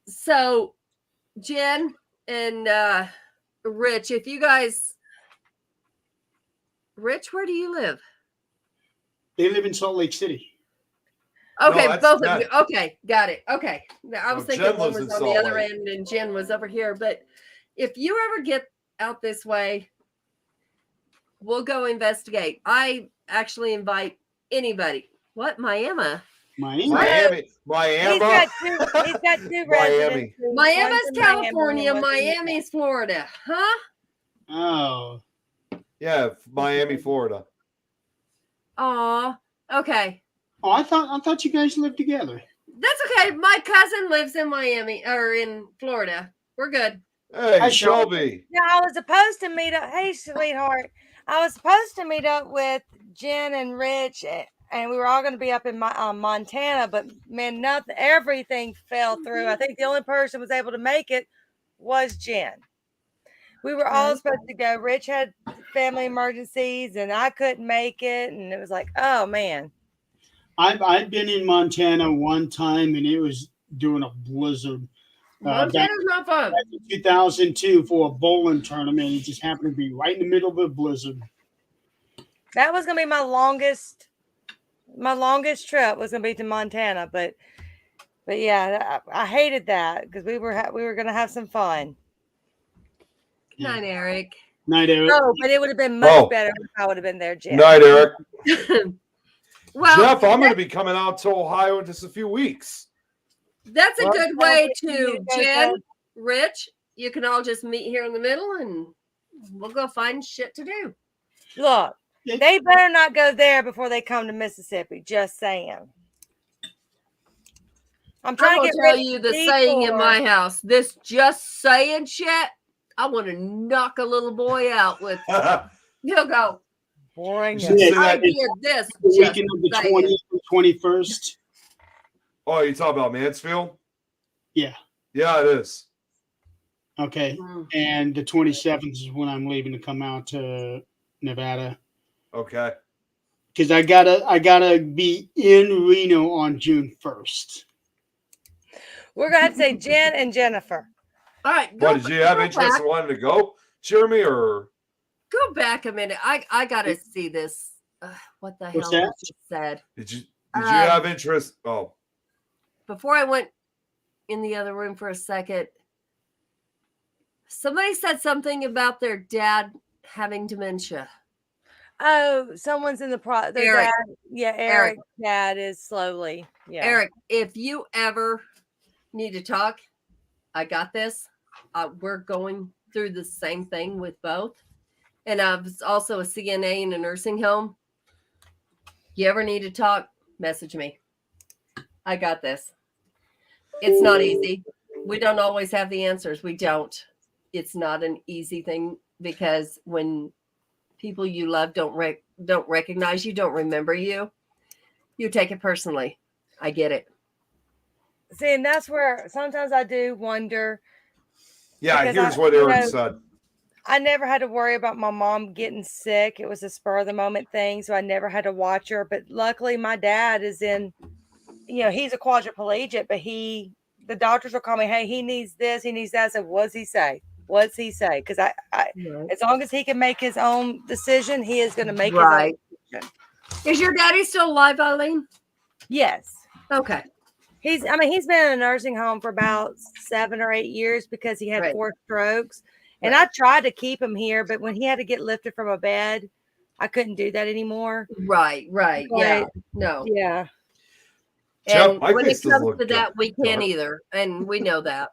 So Jen and Rich, if you guys Rich, where do you live? They live in Salt Lake City. Okay, that's both Jen. of you. Okay, got it. Okay. I was thinking Jen one lives was in on the Salt other Lake. end and Jen was over here. But if you ever get out this way, we'll go investigate. I actually invite anybody. What, Miami? Miami. He's Miami. got two Miami. residences. Miami's One's in California, Miami and one's in Utah. Miami's Florida. Huh? Oh, Yeah, Miami, Florida. Aw. Okay. oh! I thought you guys lived together. That's okay. My cousin lives in Miami or in Florida. We're good. Hey, Hi, Shelby. Yeah, I was supposed to meet up. Hey, sweetheart. I was supposed to meet up with Jen and Rich, and we were all going to be up in Montana. But man, everything fell through. I think the only person who was able to make it was Jen. We were all supposed to go. Rich had family emergencies, and I couldn't make it. And it was like, oh man. I've been in Montana one time, and it was during a blizzard. Back Montana's not fun. in 2002 for a bowling tournament. It just happened to be right in the middle of a blizzard. That was gonna be my longest trip was gonna be to Montana, but yeah, I hated that because we were gonna have some fun. Yeah. Night, Eric. Night, Eric. Oh, but it would have been much better if I would have been there, Jen. Night, Eric. Well, Jeff, I'm going to be coming out to Ohio in just a few weeks. that's a Well, good way you to, guys Jen, have- Rich, you can all just meet here in the middle and we'll go find shit to do. Look, they better not go there before they come to Mississippi. Just saying. I'm I trying will to get tell rid of you the saying in D4. my house. This just saying shit, I want to knock a little boy out with. He'll go, Boring. You see I that? did this The just weekend of the saying. 20th and 21st. Oh, you talking about Mansfield? Yeah. Yeah, it is. Okay. And the 27th is when I'm leaving to come out to Nevada. Okay. Because I gotta be in Reno on June 1st. We're gonna have to say Jen and Jennifer. All right. What, did you have interest back, in wanting to go, Jeremy, or? go back a minute. I got to see this. What the What's hell that? was just said? Did you have interest? Oh, Before I went in the other room for a second, somebody said something about their dad having dementia. Oh, someone's in the Eric. Eric's dad is slowly. Yeah. Eric, if you ever need to talk, I got this. We're going through the same thing with both. And I was also a CNA in a nursing home. You ever need to talk, message me. I got this. It's not easy. We don't always have the answers. We don't. It's not an easy thing because when people you love don't recognize you, don't remember you, you take it personally. I get it. See, and that's where sometimes I do wonder. yeah. Because Here's what Eric know, said. I never had to worry about my mom getting sick. It was a spur of the moment thing. So I never had to watch her. But luckily my dad is in, he's a quadriplegic, but the doctors will call me, hey, he needs this, he needs that. I said, what's he say? What's he say? Because I as long as he can make his own decision, he is going to make his own decision. Is your daddy still alive, Eileen? Yes. Okay. He's been in a nursing home for about 7 or 8 years because he had Right. 4 strokes. And I tried to keep him here, but when he had to get lifted from a bed, I couldn't do that anymore. Right. Yeah. But, No. yeah. Jeff, And my when face it doesn't comes look to that, good. we can't either. And we know that.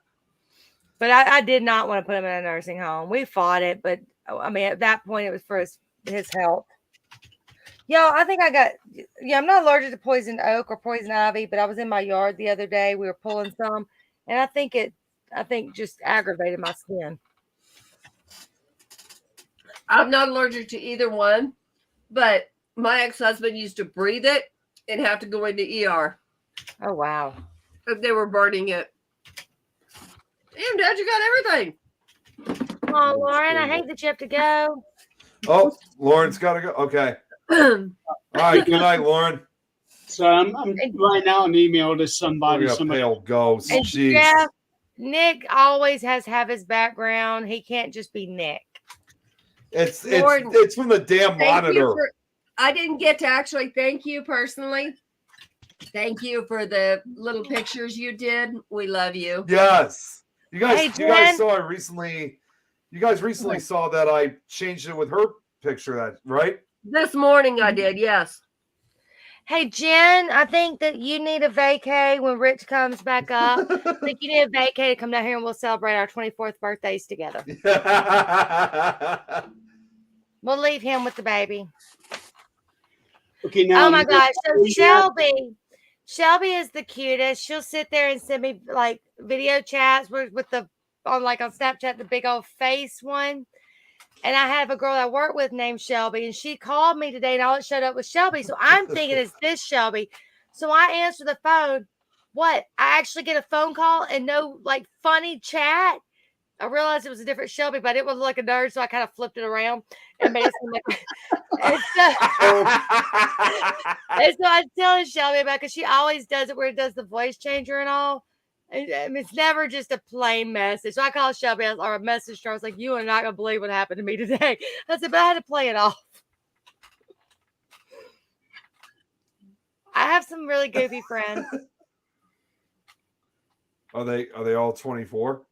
But I did not want to put him in a nursing home. We fought it, but I mean, at that point, it was for his his health. Yo, I think I got. Yeah, I'm not allergic to poison oak or poison ivy, but I was in my yard the other day. We were pulling some, and I think just aggravated my skin. I'm not allergic to either one, but my ex-husband used to breathe it and have to go into ER Oh wow. if they were burning it. Damn, Dad, you got everything. Oh, Lauren, I hate that you have to go. Oh, Lauren's got to go. Okay. All right. Good night, Lauren. So I'm writing out an email to somebody. Look at Somebody. pale ghost. And Jeez. Jeff, Nick always has to have his background. He can't just be Nick. It's Lauren, it's from the damn Thank you monitor. I didn't get to actually thank you personally. Thank you for the little pictures you did. We love you. Yes. You guys Hey, you guys Jen. saw it recently. You guys recently saw that I changed it with her picture, that right? This morning I did, yes. Hey, Jen, I think that you need a vacay when Rich comes back up. I think you need a vacay to come down here and we'll celebrate our 24th birthdays together. We'll leave him with the baby. Okay, now. Oh my gosh. So Yeah. Shelby is the cutest. She'll sit there and send me like video chats with the on Snapchat, the big old face one. And I have a girl I work with named Shelby, and she called me today, and all it showed up was Shelby. So I'm thinking it's this Shelby. So I answer the phone. What? I actually get a phone call and no like funny chat. I realized it was a different Shelby, but it was like a nerd, so I kind of flipped it around and made it seem like. And so I was telling Shelby about because she always does it where it does the voice changer and all. And it's never just a plain message. So I called Shelby or a message to her. I was like, "You are not gonna believe what happened to me today." I said, "But I had to play it off." I have some really goofy friends. Are they all 24?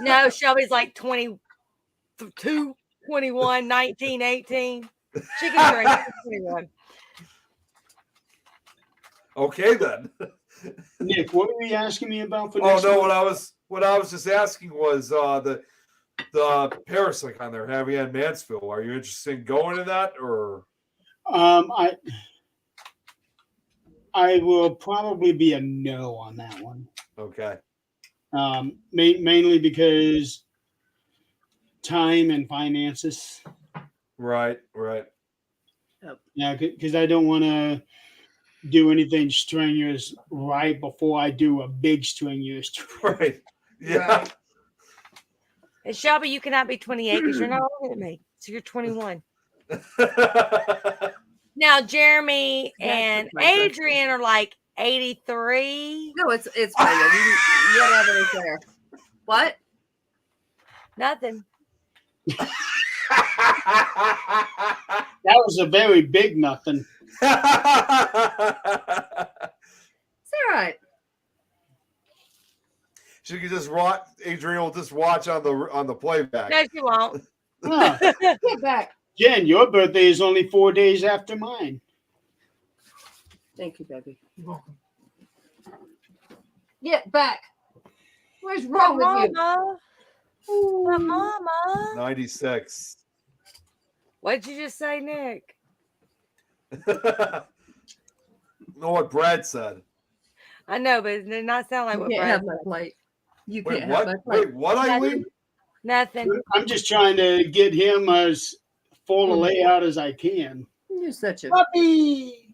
No, Shelby's like 22, 21, 19, 18. She can drink. She's 21. Okay then. Nick, what were you asking me about for Oh next no, month? what I was just asking was the Parasite they're having in Mansfield. Are you interested in going to that, or I will probably be a no on that one. okay? Mainly because time and finances. Right. Yeah, because I don't want to do anything strenuous right before I do a big strenuous. Right. Yeah. Right. And Shelby, you cannot be 28 because you're not older than me. So you're 21. Now, Jeremy and my question. Adrian are like 83. No, it's fine. You don't have anything there. What? Nothing. That was a very big nothing. It's all right. She could just watch. Adrian will just watch on the playback. No, she won't. Huh. Get back. Jen, your birthday is only 4 days after mine. Thank you, baby. Get back. What's wrong with you? Mama. My mama. 96. What did you just say, Nick? Know what Brad said? I know, but it did not sound like You what can't Brad have my said. plate. You Wait, can't what? have my plate. Wait, what, Eileen? Nothing. I'm just trying to get him as full a layout as I can. You're such a. Puppy.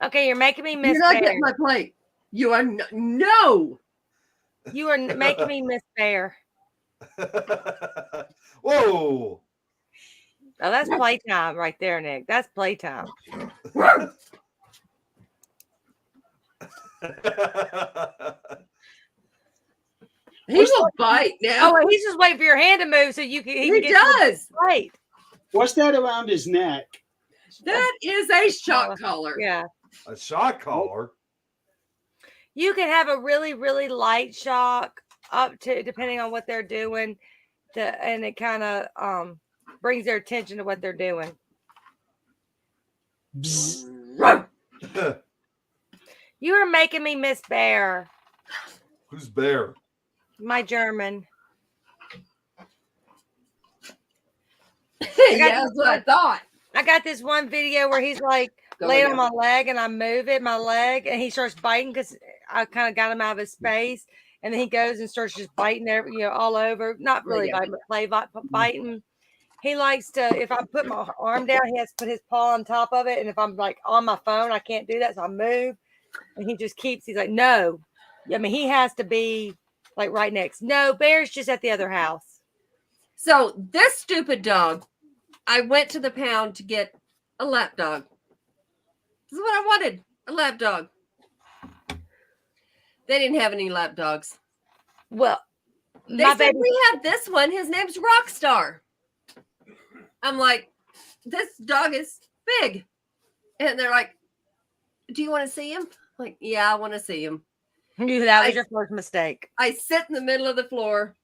Okay, you're making me miss You're not Bear. getting my plate. You are no. You are making me miss Bear. Whoa. Oh, that's playtime right there, Nick. That's playtime. He will bite now. Oh, he's just waiting for your hand to move so you can. He can get to the does. plate. What's that around his neck? That is a shock collar. Yeah. A shot collar. You can have a really, really light shock up to depending on what they're doing, and it kind of brings their attention to what they're doing. You are making me miss Bear, Who's Bear? my German. Yeah, that's what I thought. I got this one video where he's like Go laying again. on my leg and I move it, my leg, and he starts biting because I kind of got him out of his space. And then he goes and starts just biting all over. Not really Yeah. biting, but biting. He likes to, if I put my arm down, he has to put his paw on top of it. And if I'm like on my phone, I can't do that. So I move. And he just he's like, no. I mean, he has to be like right next. No, Bear's just at the other house. So this stupid dog, I went to the pound to get a lap dog. This is what I wanted, a lap dog. They didn't have any lap dogs. Well, They my said, baby, we have this one. His name's Rockstar. I'm like, this dog is big. And they're like, do you want to see him? I'm like, yeah, I want to see him. that was your first mistake. I sit in the middle of the floor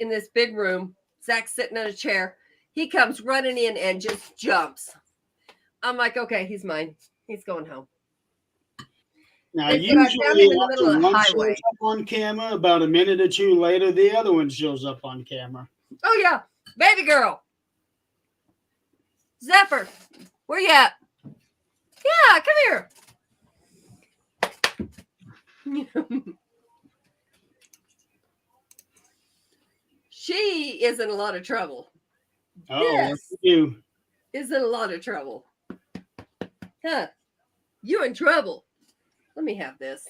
in this big room. Zach's sitting in a chair. He comes running in and just jumps. I'm like, okay, he's mine. He's going home. Now, They put our usually family in the middle after of the one highway. shows up on camera, about a minute or two later, the other one shows up on camera. Oh, yeah. Baby girl. Zephyr, where you at? Yeah, come here. She is in a lot of trouble. Oh, Yes. look at you. Is in a lot of trouble. Huh. You in trouble. Let me have this.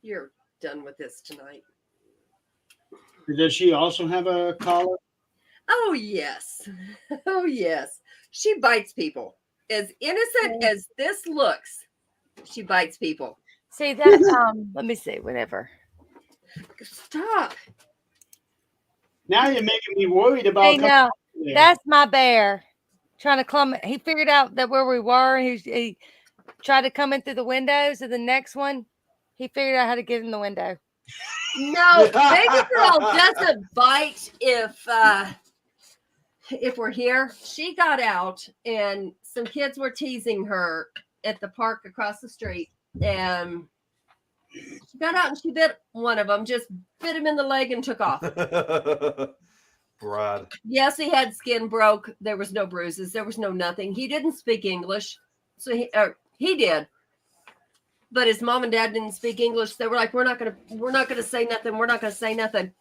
You're done with this tonight. Does she also have a collar? Oh, yes. Oh, yes. She bites people. As innocent as this looks, she bites people. See that? Let me see. Whatever. Stop. Now you're making me worried about. Hey, no, there. that's my bear trying to come. He figured out that where we were. He tried to come in through the window. So the next one, he figured out how to get in the window. No, baby girl doesn't bite if we're here. She got out and some kids were teasing her at the park across the street, and she got out and she bit one of them, just bit him in the leg and took off. Brad. Yes, he had skin broke. There was no bruises. There was no nothing. He didn't speak English, so he did. But his mom and dad didn't speak English. They were like, we're not gonna say nothing. We're not gonna say nothing.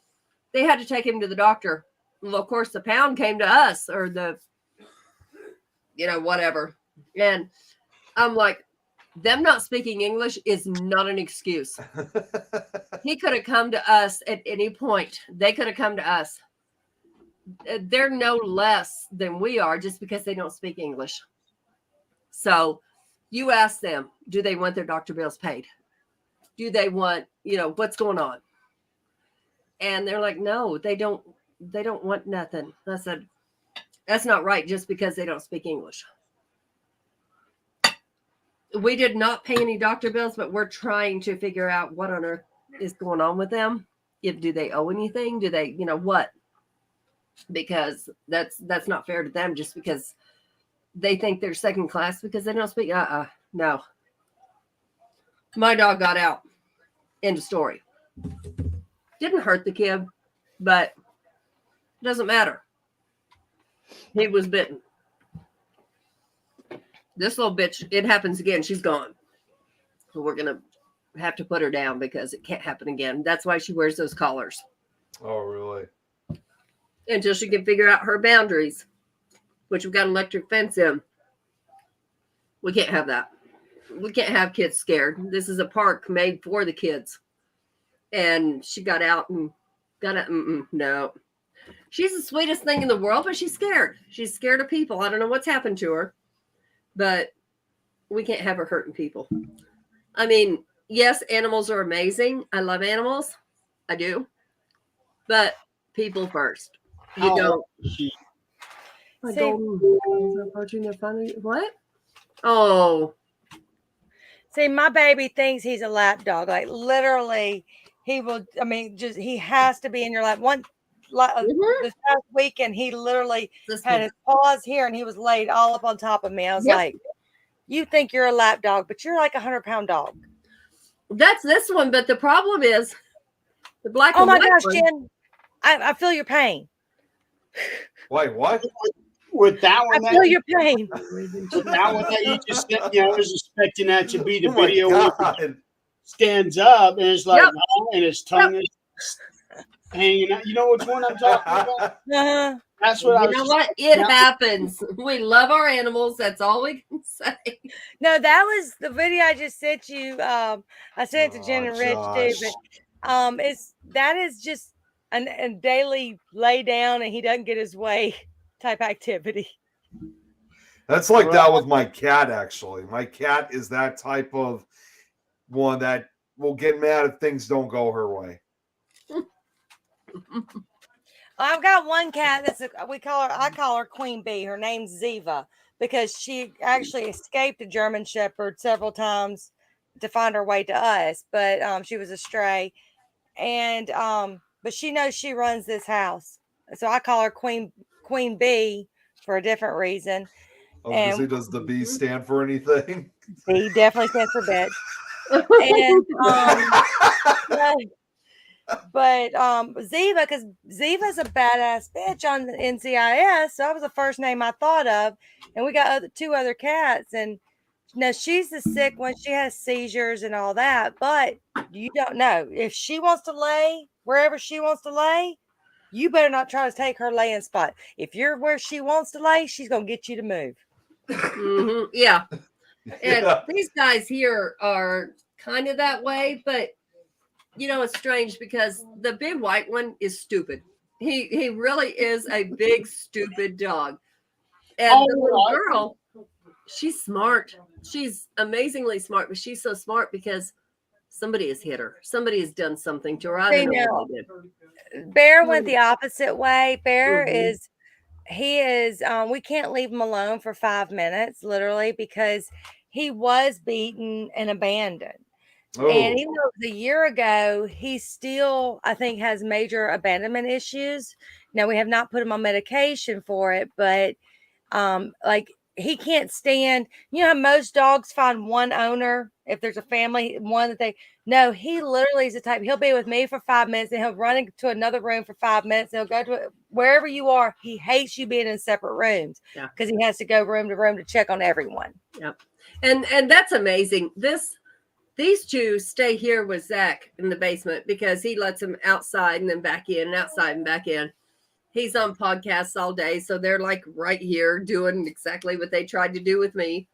They had to take him to the doctor. Well, of course, the pound came to us, or whatever. And I'm like, them not speaking English is not an excuse. He could have come to us at any point. They could have come to us. They're no less than we are just because they don't speak English. So you ask them, do they want their doctor bills paid? Do they want, what's going on? And they're like, no, they don't want nothing. I said, that's not right just because they don't speak English. We did not pay any doctor bills, but we're trying to figure out what on earth is going on with them. Do they owe anything? Do they, what? Because that's not fair to them just because they think they're second class because they don't speak. No. My dog got out. End of story. Didn't hurt the kid, but it doesn't matter. He was bitten. This little bitch, it happens again. She's gone. So we're going to have to put her down because it can't happen again. That's why she wears those collars. Oh, really? Until she can figure out her boundaries, which we've got an electric fence in. We can't have that. We can't have kids scared. This is a park made for the kids. And she got out and no. She's the sweetest thing in the world, but she's scared. She's scared of people. I don't know what's happened to her, but we can't have her hurting people. I mean, yes, animals are amazing. I love animals. I do. But people first. You How don't. old is she? My See- golden is approaching their final. What? Oh, See, my baby thinks he's a lap dog. Like literally, he will. I mean, he has to be in your lap. This past weekend, he literally this had one. his paws here and he was laid all up on top of me. I was Yep. like, you think you're a lap dog, but you're like 100-pound dog. That's this one, but the problem is the black Oh and my white gosh, one. Jen, I feel your pain. Wait, what? with that I one, feel your pain. with that one that you just said, I was expecting that to be the Oh my video where it God. stands up and it's like, Yep. oh, and his tongue is hanging out. You know which one I'm talking about? Uh-huh. That's what I You was. know what? It Yeah. happens. We love our animals. That's all we can say. No, that was the video I just sent you. I sent it to Jen Oh, and Rich too, Josh. but that is just a daily lay down and he doesn't get his way type activity. That's like that with my cat, actually. My cat is that type of one that will get mad if things don't go her way. I've got one cat I call her Queen Bee. Her name's Ziva because she actually escaped a German Shepherd several times to find her way to us, but she was a stray. And but she knows she runs this house. So I call her Queen Bee for a different reason. I was gonna And say, does the B stand for anything? B definitely stands for bitch. And but Ziva, because Ziva's a badass bitch on the NCIS, so that was the first name I thought of. And we got two other cats, and now she's the sick one. She has seizures and all that, but you don't know if she wants to lay wherever she wants to lay. You better not try to take her laying spot. If you're where she wants to lay, she's gonna get you to move. Mhm, yeah. And Yeah. these guys here are kind of that way, but you know, it's strange because the big white one is stupid. He really is a big stupid dog. And the little girl, she's smart. She's amazingly smart, but she's so smart because somebody has hit her. Somebody has done something to her. I don't know what they did. Bear went the opposite way. Bear Mhm. is we can't leave him alone for 5 minutes, literally, because he was beaten and abandoned. Oh, And even though it was a year ago, he still, I think, has major abandonment issues. Now, we have not put him on medication for it, but like he can't stand, you know how most dogs find one owner if there's a family, one that they no, he literally is the type, he'll be with me for 5 minutes and he'll run into another room for 5 minutes and he'll go to wherever you are. He hates you being in separate rooms because he has to go room to room to check on everyone. Yep. And that's amazing. These two stay here with Zach in the basement because he lets them outside and then back in and outside and back in. He's on podcasts all day, so they're like right here doing exactly what they tried to do with me.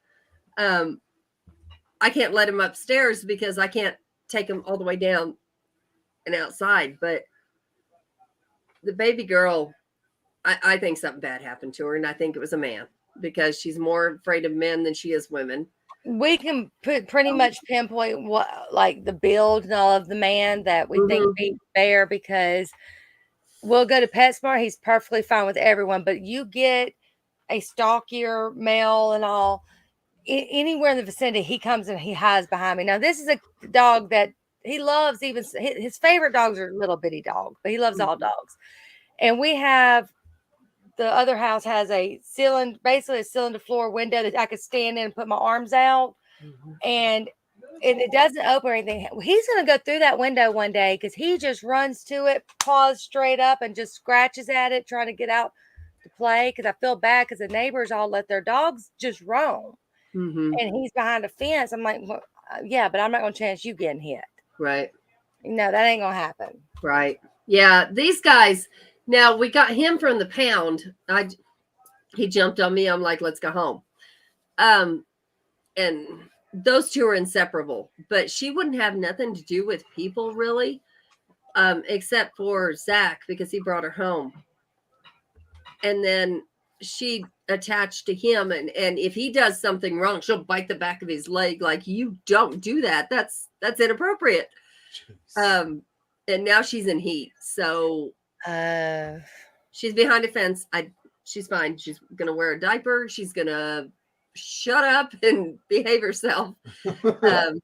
I can't let him upstairs because I can't take him all the way down and outside. But the baby girl, I think something bad happened to her, and I think it was a man because she's more afraid of men than she is women. We can pretty much pinpoint what, like the build and all of the man that we think beat Bear, because we'll go to PetSmart. He's perfectly fine with everyone, but you get a stockier male and all anywhere in the vicinity, he comes and he hides behind me. Now, this is a dog that he loves. Even his favorite dogs are little bitty dogs, but he loves all dogs. And we have, the other house has basically a cylinder floor window that I could stand in and put my arms out. And it doesn't open or anything. He's going to go through that window one day because he just runs to it, paws straight up, and just scratches at it, trying to get out to play. Because I feel bad because the neighbors all let their dogs just roam. And he's behind a fence. I'm like, well, yeah, but I'm not going to chance you getting hit. Right. No, that ain't going to happen. Right. Yeah. These guys, now we got him from the pound. He jumped on me. I'm like, let's go home. And those two are inseparable, but she wouldn't have nothing to do with people really, except for Zach, because he brought her home. And then she attached to him, and if he does something wrong, she'll bite the back of his leg. Like, you don't do that. That's inappropriate. And now she's in heat. So she's behind a fence. She's fine. She's gonna wear a diaper. She's gonna shut up and behave herself. And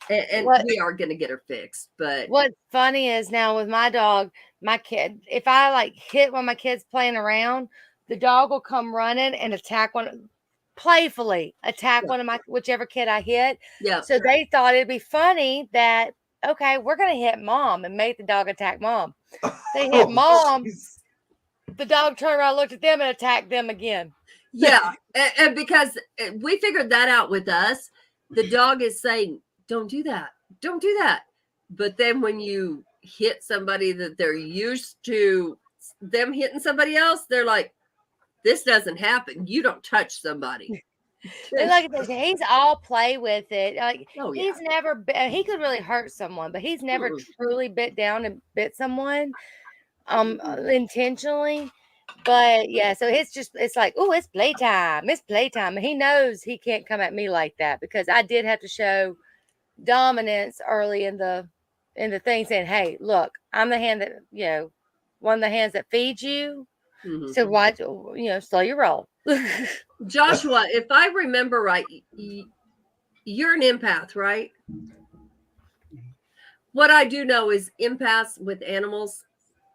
we are gonna get her fixed. But what's funny is now with my dog, my kid, if I like hit one of my kids playing around, the dog will come running and playfully attack one of my, whichever kid I hit. Yeah. So they thought it'd be funny that, okay, we're going to hit mom and make the dog attack mom. They hit mom. the dog turned around, looked at them, and attacked them again. Yeah, and because we figured that out with us, the dog is saying, "Don't do that, don't do that." But then when you hit somebody that they're used to them hitting somebody else, they're like, "This doesn't happen. You don't touch somebody." And like I said, he's all play with it. Like Oh yeah. he's never been, he could really hurt someone, but he's never Mm-mm. truly bit down and bit someone Mm-mm. intentionally. But yeah, so it's like, oh, it's playtime. It's playtime. And he knows he can't come at me like that because I did have to show dominance early in the thing, saying, hey, look, I'm the hand that, one of the hands that feeds you. Mhm. So why, slow your roll. Joshua, if I remember right, you're an empath, right? What I do know is empaths with animals,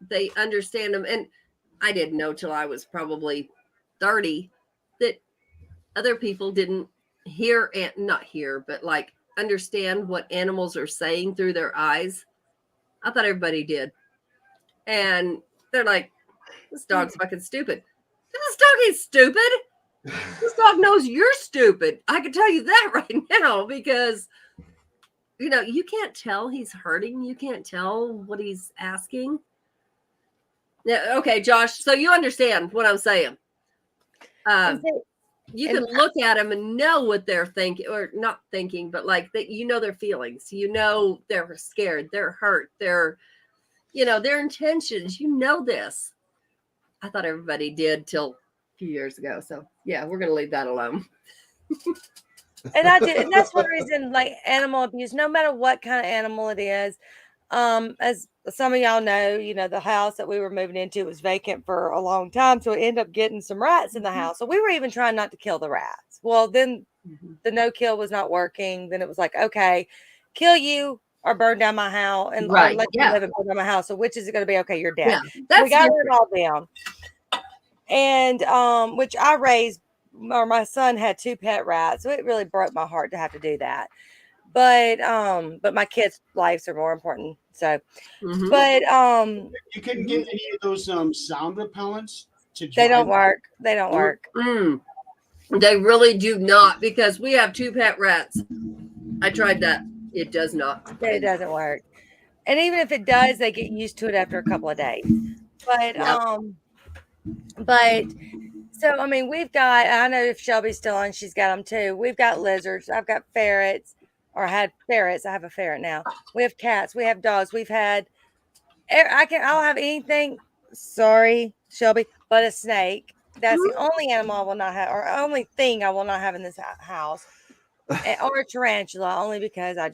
they understand them. And I didn't know till I was probably 30 that other people didn't hear and not hear, but like understand what animals are saying through their eyes. I thought everybody did. And they're like, this dog's fucking stupid. This dog ain't stupid. This dog knows you're stupid. I can tell you that right now because, you can't tell he's hurting. You can't tell what he's asking. Yeah, okay, Josh. So you understand what I'm saying. You can look at them and know what they're thinking, or not thinking, but like that, their feelings. They're scared, they're hurt, their intentions. This. I thought everybody did till a few years ago. So yeah, we're gonna leave that alone. And I did, and that's one reason, like animal abuse, no matter what kind of animal it is. As some of y'all know, the house that we were moving into was vacant for a long time. So we ended up getting some rats in the house. So we were even trying not to kill the rats. Well, then the no kill was not working. Then it was like, okay, kill you or burn down my house and or let you live and burn down my house. So which is it going to be? Okay, you're dead. Yeah, we got it all down. And which I raised, or my son had 2 pet rats. So it really broke my heart to have to do that. But my kids' lives are more important. So, but you couldn't get any of those sound repellents to they don't work. They don't work. They really do not, because we have 2 pet rats. I tried that. It does not. It doesn't work. And even if it does, they get used to it after a couple of days. But so I mean, we've got, I know if Shelby's still on, she's got them too. We've got lizards. I've got ferrets, or had ferrets. I have a ferret now. We have cats. We have dogs. We've had, I'll have anything. Sorry, Shelby, but a snake. That's the only animal I will not have, or only thing I will not have in this house, or a tarantula, only because I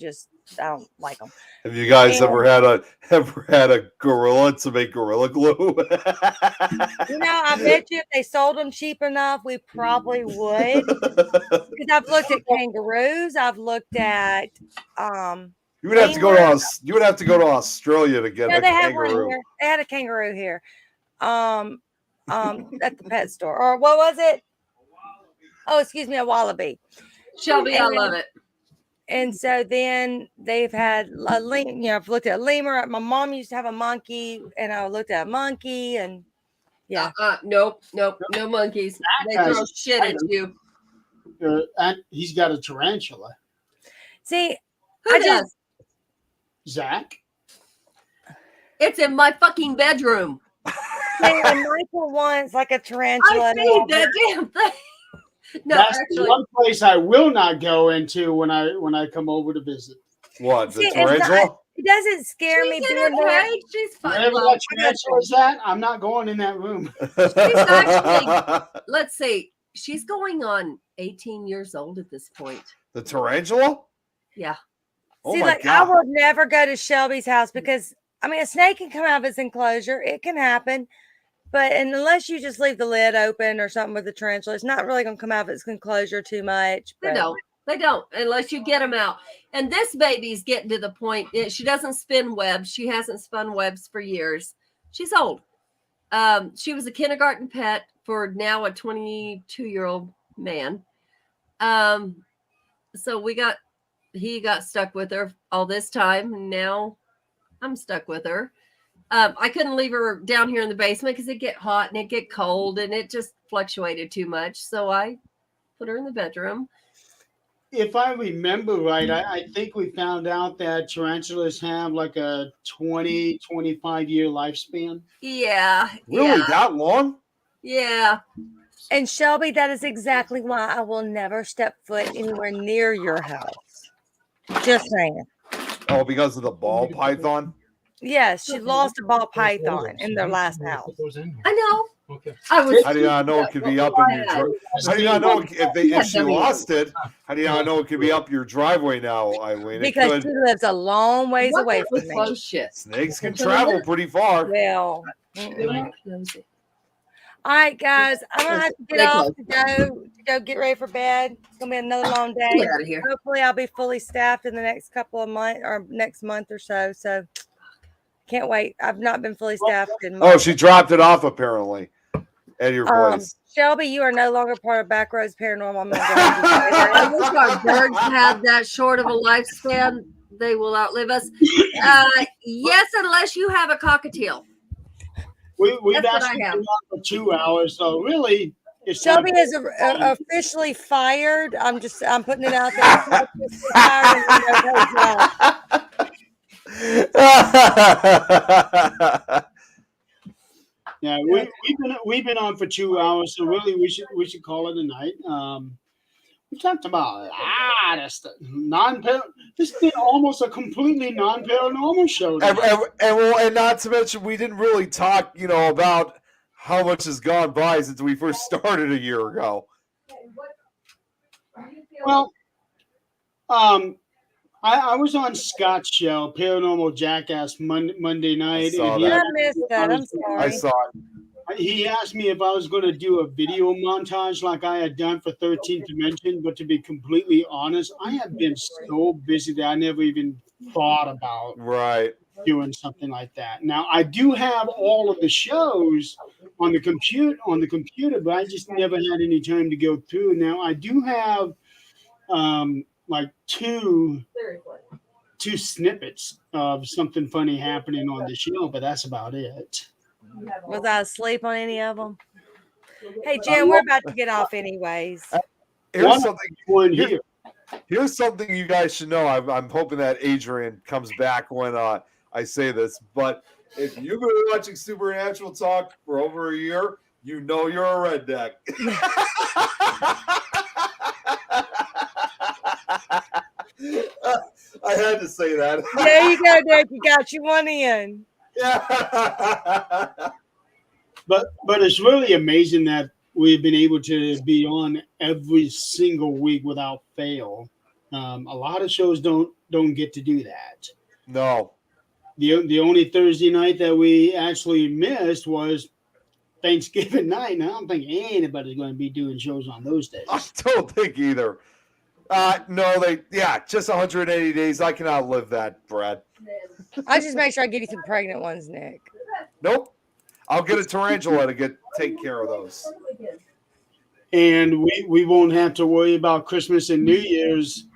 don't like them. Have you guys ever had a gorilla to make gorilla glue? I bet you if they sold them cheap enough, we probably would. Because I've looked at kangaroos. I've looked at you would have to go to you would have to go to Australia to get a kangaroo. Here. They had a kangaroo here. At the pet store. Or what was it? Oh, excuse me, a wallaby. Shelby, I love it. And so then they've had a lemur. I've looked at a lemur. My mom used to have a monkey, and I looked at a monkey, and nope, no monkeys. They throw shit at you. And he's got a tarantula. See, Who does? Zach. It's in my fucking bedroom. And Michael wants like a tarantula. I see that damn thing. No, that's actually one place I will not go into when I come over to visit. What, the tarantula? It doesn't scare me being there. She's fine. Wherever that tarantula is at, I'm not going in that room. She's actually, let's see, she's going on 18 years old at this point. The tarantula? Yeah. Oh see, my like God. I would never go to Shelby's house because I mean a snake can come out of its enclosure. It can happen. But unless you just leave the lid open or something with the tarantula, it's not really going to come out of its enclosure too much. They don't, unless you get them out. And this baby's getting to the point. She doesn't spin webs. She hasn't spun webs for years. She's old. She was a kindergarten pet for now a 22-year-old man. So he got stuck with her all this time. And now I'm stuck with her. I couldn't leave her down here in the basement because it get hot and it get cold and it just fluctuated too much. So I put her in the bedroom. If I remember right, I think we found out that tarantulas have like a 20, 25-year lifespan. Yeah. Really, Yeah. that long? Yeah. And Shelby, that is exactly why I will never step foot anywhere near your house. Just saying. Oh, because of the ball python? Yes, she lost a ball python in their last house. I know. Okay. I was. How do you not know it could be up in your driveway? How do you not know if she lost it? How do you not know it could be up your driveway now, Eileen? It Because could. she lives a long ways What away that from was me. close shit. Snakes can travel pretty far. Well, all right, guys, I'm gonna have to get Stay off to go get ready for bed. It's gonna be another long day. Get out of here. Hopefully, I'll be fully staffed in the next couple of months or next month or so. So, can't wait. I've not been fully staffed in Oh, months. she dropped it off apparently at your place. Shelby, you are no longer part of Backroads Paranormal. I'm gonna go I ahead wish our birds had that short of a lifespan. They will outlive us. Yes, unless you have a cockatiel. We've That's what I actually have. been on for 2 hours, so really, it's Shelby not- is officially fired. I'm putting it out there. She's officially fired and no job. Yeah, we've been on for 2 hours, so really we should call it a night. We talked about a lot of stuff. This has been almost a completely non-paranormal show. And not to mention, we didn't really talk, about how much has gone by since we first started a year ago. Well, I was on Scott's show, Paranormal Jackass, Monday night. saw and he that. I missed that. I'm I sorry. saw it. He asked me if I was going to do a video montage like I had done for 13th Dimension, but to be completely honest, I have been so busy that I never even thought about Right. doing something like that. Now I do have all of the shows on the computer, but I just never had any time to go through. Now I do have like two snippets of something funny happening on the show, but that's about it. Was I asleep on any of them? Hey, Jen, we're about to get off anyways. Here's something. One here. Here's something you guys should know. I'm hoping that Adrian comes back when I say this. But if you've been watching Supernatural Talk for over a year, you know you're a redneck. I had to say that. There you go, Derek. You got you one in. Yeah. But it's really amazing that we've been able to be on every single week without fail. A lot of shows don't get to do that. No. The only Thursday night that we actually missed was Thanksgiving night. And I don't think anybody's going to be doing shows on those days. I don't think either. No, just 180 days. I can outlive that, Brad. I'll just make sure I give you some pregnant ones, Nick. Nope. I'll get a tarantula to take care of those. And we won't have to worry about Christmas and New Year's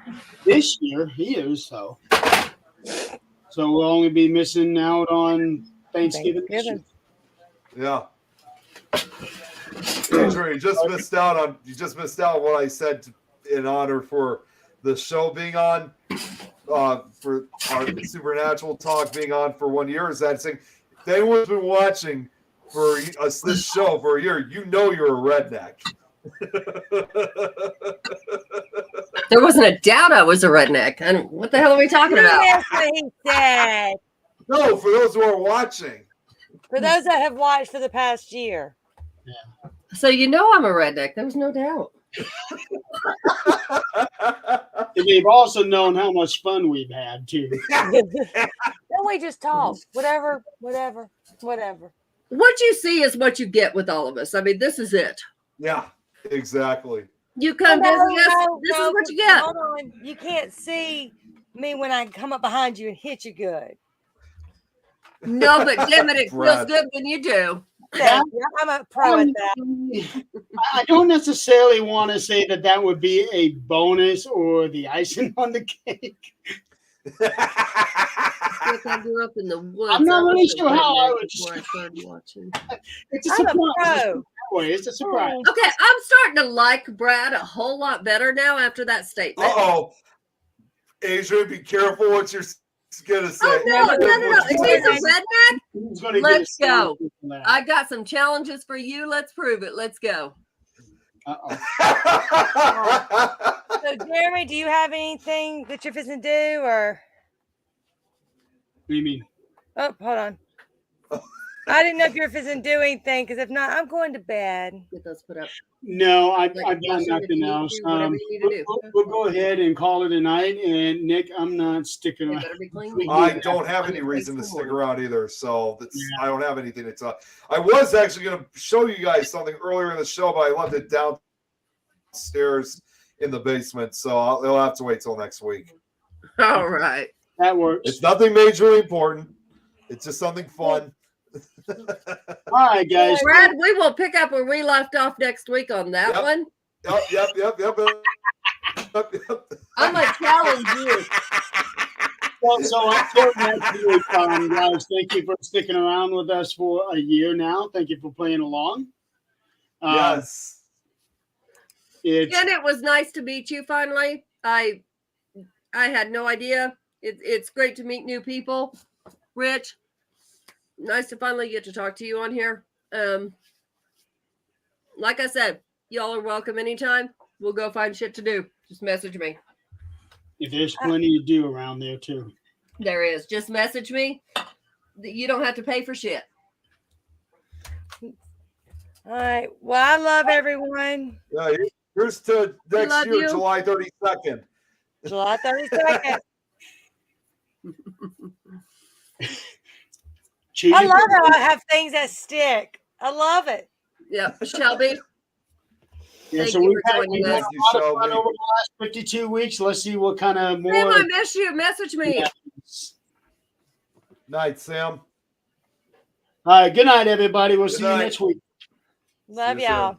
this year either. So we'll only be missing out on Thanksgiving. Yeah. Adrian, you just missed out on what I said in honor for the show being on, for our Supernatural Talk being on for 1 year. Is that saying if anyone's been watching for us this show for a year, you know you're a redneck. There wasn't a doubt I was a redneck. And what the hell are we talking about? That's what he said. No, for those who are watching. For those that have watched for the past year. So you know I'm a redneck. There was no doubt. And they've also known how much fun we've had too. Then we just talk. Whatever. What you see is what you get with all of us. I mean, this is it. Yeah, exactly. You come visit us. This is what you get. Hold on. You can't see me when I come up behind you and hit you good. No, but damn it, it feels Brad. good when you do. Yeah, I'm a pro at that. I don't necessarily want to say that would be a bonus or the icing on the cake. Yeah, Nick, I grew up in the woods. I'm not I really was a sure how I redneck would before I started watching. It's a I'm a surprise. pro. That way. It's a surprise. Okay, I'm starting to like Brad a whole lot better now after that statement. Uh-oh. Adrian, be careful what you're gonna say. Oh no, no, no, no! If he's a redneck, Who's gonna let's get go. I I got some challenges for you. Let's prove it. Let's go. Uh-oh. So, Jeremy, do you have anything that you're fixing to do, or? What do you mean? Oh, hold on. I didn't know if you were fixing to do anything, because if not, I'm going to bed. Get those put up. No, I've Like, done brushing nothing if you else. do whatever you need to do. We'll go ahead and call it a night. And Nick, I'm not sticking They around. better be clean. I don't have any reason to stick around either, so I don't have anything to tell. I was actually going to show you guys something earlier in the show, but I left it downstairs in the basement, so you'll have to wait till next week. All right. That works. It's nothing majorly important. It's just something fun. All right, guys. Brad, we will pick up where we left off next week on that Yep. one. Yep. I'm going to challenge you. So until next week, guys, thank you for sticking around with us for a year now. Thank you for playing along. Yes. It's And it was nice to meet you finally. I had no idea. It's great to meet new people. Rich, nice to finally get to talk to you on here. Like I said, y'all are welcome anytime. We'll go find shit to do. Just message me. there's plenty to do around there too. There is. Just message me. You don't have to pay for shit. All right. Well, I love everyone. Yeah, here's to next love year, you. July 32nd. July 32nd. Cheating I love how I have things that stick. I love it. Yep. Shelby. Yeah, Thank so you we've for had, joining we've had us. a Thank you, lot of fun Shelby. over the last 52 weeks. Let's see what kind of Sam, more. I miss you. Message me. Yeah. Night, Sam. All right, good night, everybody. We'll Good see night. you next week. Love See you soon. y'all.